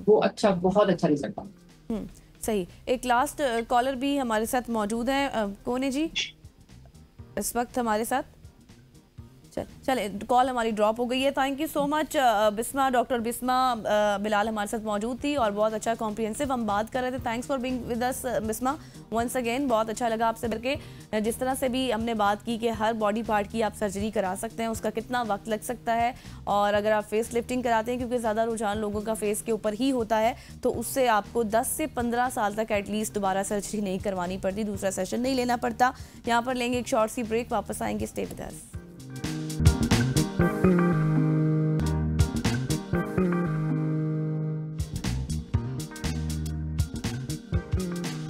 S11: वो अच्छा, बहुत अच्छा रिजल्ट आता है।
S1: सही। एक लास्ट कॉलर भी हमारे साथ मौजूद है, कौन है जी इस वक्त हमारे साथ? चले कॉल हमारी ड्रॉप हो गई है। Thank you so much Bisma, doctor Bisma Bilal हमारे साथ मौजूद थी और बहुत अच्छा कॉम्प्रिहेंसिव हम बात कर रहे थे। Thanks for being with us Bisma once again, बहुत अच्छा लगा आपसे मिलके। जिस तरह से भी हमने बात की कि हर बॉडी पार्ट की आप सर्जरी करा सकते हैं, उसका कितना वक्त लग सकता है, और अगर आप फेस लिफ्टिंग कराते हैं क्योंकि ज़्यादा रुझान लोगों का फेस के ऊपर ही होता है, तो उससे आपको 10 से 15 साल तक एटलीस्ट दोबारा सर्जरी नहीं करवानी पड़ती, दूसरा सेशन नहीं लेना पड़ता। यहाँ पर लेंगे एक शॉर्ट सी ब्रेक, वापस आएंगे, stay with us.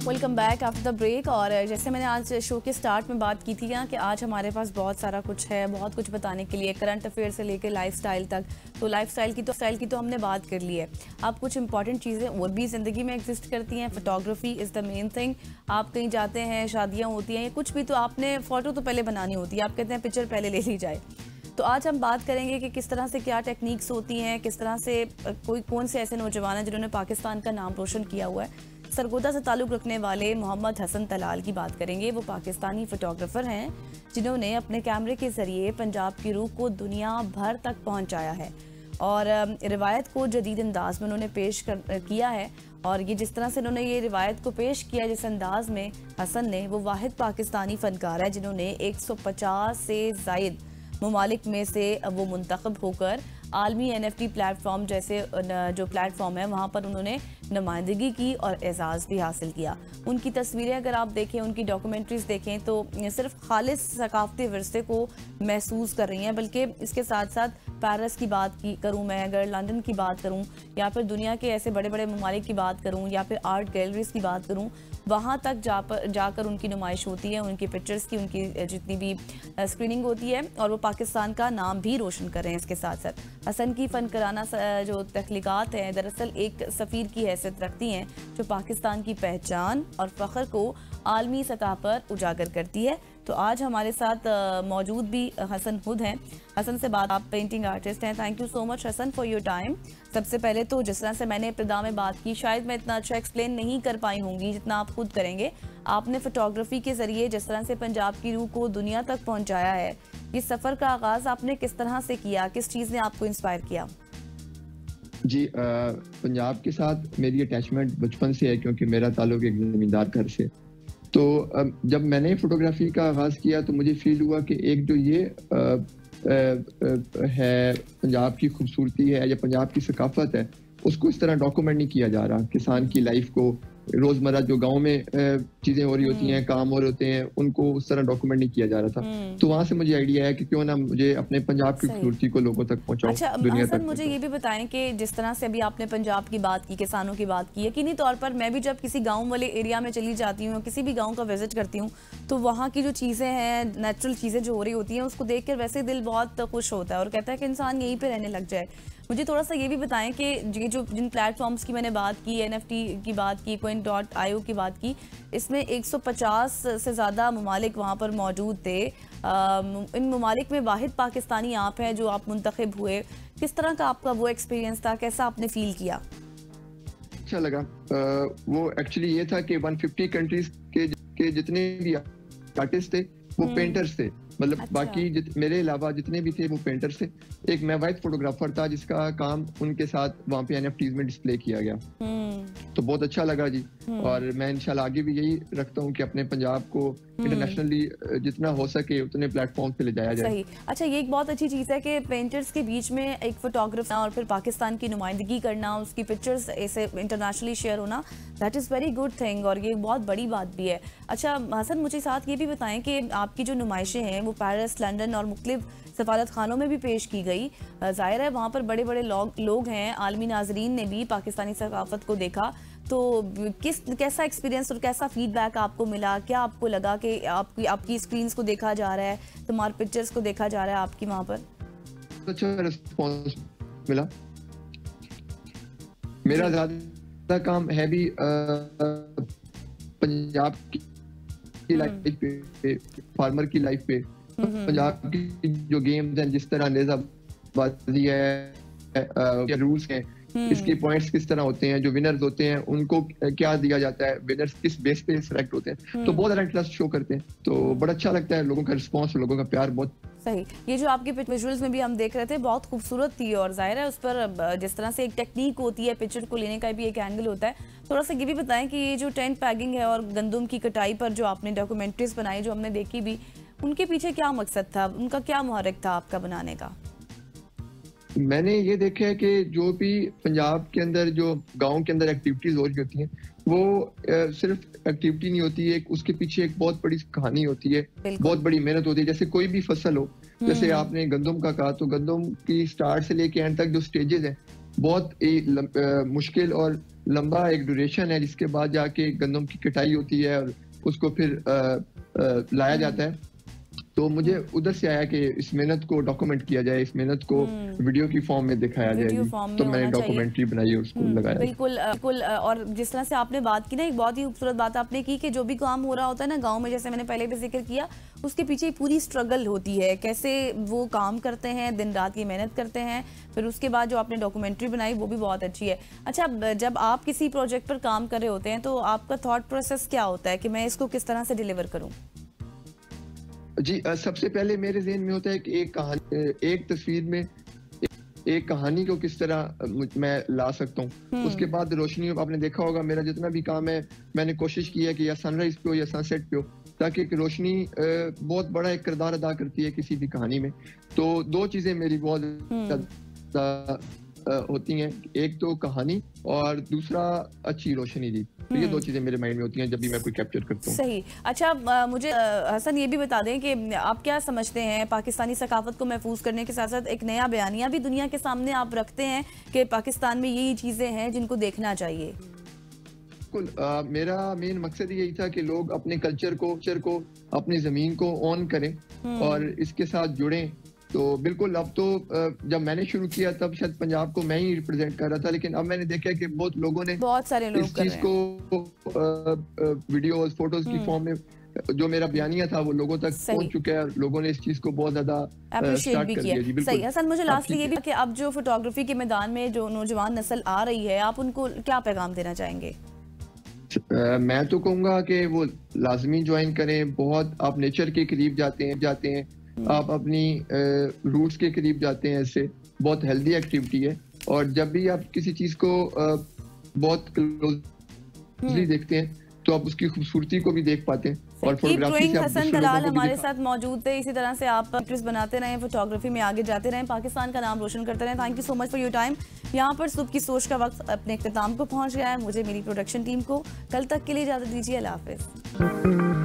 S1: Welcome back after the break. और जैसे मैंने आज शो के स्टार्ट में बात की थी ना कि आज हमारे पास बहुत सारा कुछ है, बहुत कुछ बताने के लिए, करंट अफेयर से लेकर लाइफस्टाइल तक। तो लाइफस्टाइल की तो हमने बात कर ली है। अब कुछ इंपॉर्टेंट चीज़ें और भी ज़िंदगी में एग्जिस्ट करती हैं। Photography is the main thing. आप कहीं जाते हैं, शादियाँ होती हैं या कुछ भी, तो आपने फ़ोटो तो पहले बनानी होती है, आप कहते हैं पिक्चर पहले ले ली जाए। तो आज हम बात करेंगे कि किस तरह से क्या टेक्निक्स होती हैं, किस तरह से कौन से ऐसे नौजवान हैं जिन्होंने पाकिस्तान का नाम रोशन किया हुआ है। सरगोदा से ताल्लुक़ रखने वाले मोहम्मद हसन तलाल की बात करेंगे। वो पाकिस्तानी फ़ोटोग्राफ़र हैं जिन्होंने अपने कैमरे के ज़रिए पंजाब की रूह को दुनिया भर तक पहुंचाया है और रिवायत को जदीद अंदाज में उन्होंने पेश किया है और ये जिस तरह से इन्होंने ये रिवायत को पेश किया, जिस अंदाज में हसन ने, वो वाहिद पाकिस्तानी फनकार है जिन्होंने 150 से ज़ायद ममालिक में से वो मुंतखब होकर आलमी NFT प्लेटफॉर्म जैसे जो प्लेटफॉर्म है वहाँ पर उन्होंने नुमाइंदगी की और एजाज़ भी हासिल किया। उनकी तस्वीरें अगर आप देखें, उनकी डॉक्यूमेंट्रीज देखें तो सिर्फ खालिस सकाफती विरसे को महसूस कर रही हैं, बल्कि इसके साथ साथ पेरिस की बात करूँ मैं, अगर लंदन की बात करूँ, या फिर दुनिया के ऐसे बड़े बड़े ममालिक की बात करूँ, या फिर आर्ट गैलरीज की बात करूँ, वहाँ तक जाकर उनकी नुमाइश होती है, उनकी पिक्चर्स की, उनकी जितनी भी स्क्रीनिंग होती है, और वो पाकिस्तान का नाम भी रोशन कर रहे हैं। इसके साथ साथ हसन की फ़नकाराना जो तख्लीक़ात हैं दरअसल एक सफ़ीर की हैसियत रखती हैं, जो पाकिस्तान की पहचान और फ़ख्र को आलमी सतह पर उजागर करती है। तो आज हमारे साथ मौजूद भी हसन हुद हैं। हसन से बात, आप पेंटिंग आर्टिस्ट हैं। Thank you so much Hasan for your time. सबसे पहले तो जिस तरह से मैंने इब्तिदा में बात की, शायद मैं इतना अच्छा एक्सप्लेन नहीं कर पाई होंगी जितना आप खुद करेंगे। आपने फोटोग्राफी के ज़रिए जिस तरह से पंजाब की रूह को दुनिया तक पहुँचाया है, इस सफ़र का आगाज़ आपने किस तरह से किया, किस चीज़ ने आपको इंस्पायर किया?
S14: जी, पंजाब के साथ मेरी अटैचमेंट बचपन से है, क्योंकि मेरा ताल्लुक एक ज़मींदार घर से। तो जब मैंने फोटोग्राफी का आगाज़ किया तो मुझे फील हुआ कि एक जो ये है पंजाब की खूबसूरती है या पंजाब की सकाफत है, उसको इस तरह डॉक्यूमेंट नहीं किया जा रहा। किसान की लाइफ को, रोजमर्रा जो गांव में चीजें हो रही होती हैं, काम हो रहे होते हैं, उनको उस तरह डॉक्यूमेंट नहीं किया जा रहा था। तो वहां से मुझे आइडिया है कि क्यों ना मुझे अपने पंजाब की खूबसूरती को लोगों तक पहुंचाऊं,
S1: अच्छा,
S14: दुनिया तक।
S1: मुझे ये भी बताएं कि जिस तरह से अभी आपने पंजाब की बात की, किसानों की बात की, यकीनी तौर पर मैं भी जब किसी गाँव वाले एरिया में चली जाती हूँ, किसी भी गाँव का विजिट करती हूँ, तो वहाँ की जो चीज़ें हैं, नेचुरल चीज़ें जो हो रही होती हैं, उसको देख कर वैसे दिल बहुत खुश होता है और कहता है कि इंसान यहीं पर रहने लग जाए। मुझे थोड़ा सा ये भी बताएं कि ये जो जिन प्लेटफॉर्म्स की मैंने बात की, NFT की बात की, coin.io की बात की, इसमें 150 से ज़्यादा ममालिक वहाँ पर मौजूद थे। इन ममालिक में वाहिद पाकिस्तानी आप हैं जो आप मुंतखब हुए। किस तरह का आपका वो एक्सपीरियंस था, कैसा आपने फील किया?
S14: अच्छा लगा। वो एक्चुअली ये था कि 150 कंट्रीज के जितने भी आर्टिस्ट थे वो पेंटर्स थे, मतलब
S1: अच्छा।
S14: बाकी मेरे अलावा जितने भी थे वो पेंटर्स थे। एक मैं वाइट फोटोग्राफर था जिसका काम उनके साथ वहाँ पे NFTs में डिस्प्ले किया गया। तो बहुत अच्छा लगा जी। और मैं इंशाल्लाह आगे भी यही रखता हूँ कि अपने पंजाब को इंटरनेशनली जितना हो सके उतने प्लेटफॉर्म पे ले जाया जाए।
S1: सही। अच्छा, ये एक बहुत अच्छी चीज़ है कि पेंटर्स के बीच में एक फोटोग्राफर और फिर पाकिस्तान की नुमाइंदगी करना, उसकी पिक्चर्स ऐसे इंटरनेशनली शेयर होना, that is very good thing और ये बहुत बड़ी बात भी है। अच्छा हसन, मुझे साथ ये भी बताएं कि आपकी जो नुमाइशें हैं वो पेरिस, लंदन और मुख्तलिफ सफारत खानों में भी पेश की गई। ज़ाहिर है वहाँ पर बड़े बड़े लोग हैं, आलमी नाजरीन ने भी पाकिस्तानी सकाफत को देखा। तो कैसा एक्सपीरियंस और कैसा फीडबैक आपको मिला? क्या आपको लगा कि आपकी स्क्रीन्स को देखा जा रहा है, तुम्हारे पिक्चर्स को देखा जा रहा है आपकी वहाँ पर?
S14: अच्छा रिस्पॉन्स मिला। मेरा ज़्यादा काम है भी पंजाब की लाइफ पे, फार्मर की लाइफ पे, पंजाब की जो गेम्स हैं, जिस तरह नेज़ाबाजी है, रूल्स हैं, इसके पॉइंट्स किस तरह होते हैं, जो विनर्स होते हैं उनको क्या दिया जाता है, विनर्स किस बेस पे सिलेक्ट होते हैं, तो बहुत ज़्यादा इंटरेस्ट शो करते हैं। तो बड़ा अच्छा लगता है, लोगों का रिस्पॉन्स, लोगों का प्यार बहुत
S1: सही। ये जो आपकी विजुअल्स में भी हम देख रहे थे बहुत खूबसूरत थी और जाहिर है उस पर जिस तरह से एक टेक्निक होती है, पिक्चर को लेने का भी एक एंगल होता है। थोड़ा सा ये भी बताएं कि ये जो टेंट पैगिंग है और गंदम की कटाई पर जो आपने डॉक्यूमेंट्रीज बनाई, जो हमने देखी भी, उनके पीछे क्या मकसद था, उनका क्या मुहर्रिक था आपका बनाने का?
S14: मैंने ये देखा है कि जो भी पंजाब के अंदर जो गांव के अंदर एक्टिविटीज हो रही होती हैं वो सिर्फ एक्टिविटी नहीं होती है, उसके पीछे एक बहुत बड़ी कहानी होती है, बहुत बड़ी मेहनत होती है। जैसे कोई भी फसल हो, जैसे आपने गंदम का कहा, तो गंदम की स्टार्ट से लेके एंड तक जो स्टेजेस हैं बहुत मुश्किल और लंबा एक ड्यूरेशन है, जिसके बाद जाके गंदम की कटाई होती है और उसको फिर लाया जाता है। तो मुझे उधर से आया कि इस मेहनत को डॉक्यूमेंट किया जाए, इस मेहनत को वीडियो की फॉर्म में दिखाया जाए, तो मैंने डॉक्यूमेंट्री बनाई और उसको लगाया।
S1: बिल्कुल बिल्कुल। और जिस तरह से आपने बात की ना, एक बहुत ही खूबसूरत बात आपने की कि जो भी काम हो रहा होता है ना गांव में, जैसे मैंने पहले भी जिक्र किया, उसके पीछे पूरी स्ट्रगल होती है, कैसे वो काम करते हैं, दिन रात ये मेहनत करते हैं। फिर उसके बाद जो आपने डॉक्यूमेंट्री बनाई वो भी बहुत अच्छी है। अच्छा, जब आप किसी प्रोजेक्ट पर काम कर रहे होते हैं तो आपका थॉट प्रोसेस क्या होता है कि मैं इसको किस तरह से डिलीवर करूँ?
S14: जी, सबसे पहले मेरे ज़हन में होता है कि एक कहानी, एक तस्वीर में एक कहानी को किस तरह मैं ला सकता हूँ। उसके बाद रोशनी, आपने देखा होगा मेरा जितना भी काम है मैंने कोशिश की है कि या सनराइज पे हो या सनसेट पे हो, ताकि एक रोशनी बहुत बड़ा एक किरदार अदा करती है किसी भी कहानी में। तो दो चीजें मेरी बहुत ज्यादा होती हैं, एक तो कहानी और दूसरा अच्छी रोशनी जी। तो ये दो चीजें मेरे माइंड में होती हैं जब भी मैं कोई कैप्चर करता हूँ।
S1: सही। अच्छा, मुझे हसन ये भी बता दें कि आप क्या समझते हैं, पाकिस्तानी सकाफत को महफूज करने के साथ साथ एक नया बयानिया भी दुनिया के सामने आप रखते हैं कि पाकिस्तान में यही चीजें हैं जिनको देखना चाहिए?
S14: बिल्कुल, मेरा मेन मकसद यही था कि लोग अपने कल्चर को अपनी जमीन को ऑन करें और इसके साथ जुड़ें। तो बिल्कुल, अब तो जब मैंने शुरू किया तब शायद पंजाब को मैं ही रिप्रेजेंट कर रहा था, लेकिन अब मैंने देखा कि बहुत लोगों ने
S1: बहुत सारे लोग
S14: इस चीज को वीडियोस फोटोज की फॉर्म में जो मेरा बयानिया था वो लोगों तक पहुंच चुका है और लोगों ने इस चीज को बहुत ज्यादा
S1: अप्रिशिएट भी किया। सही। हसन, मुझे लास्टली ये भी कि अब जो फोटोग्राफी के मैदान में जो नौजवान नस्ल आ रही है, आप उनको क्या पैगाम देना चाहेंगे?
S14: मैं तो कहूँगा कि वो लाजमी ज्वाइन करें। बहुत आप नेचर के करीब जाते हैं, आप अपनी रूट्स के करीब जाते हैं। इससे बहुत हेल्दी एक्टिविटी है और जब भी आप किसी चीज को बहुत क्लोजली देखते हैं तो आप उसकी खूबसूरती को भी देख पाते हैं। और फोटोग्राफी से
S1: हसन दलाल हमारे साथ मौजूद थे। इसी तरह से आप इंटरेस्ट बनाते रहें, फोटोग्राफी में आगे जाते रहें, पाकिस्तान का नाम रोशन करते रहें। Thank you so much for your time. यहाँ पर सुबह की सोच का वक्त अपने इख्तिताम को पहुँच गया है। मुझे, मेरी प्रोडक्शन टीम को कल तक के लिए इजाजत दीजिए। अल्लाह हाफिज।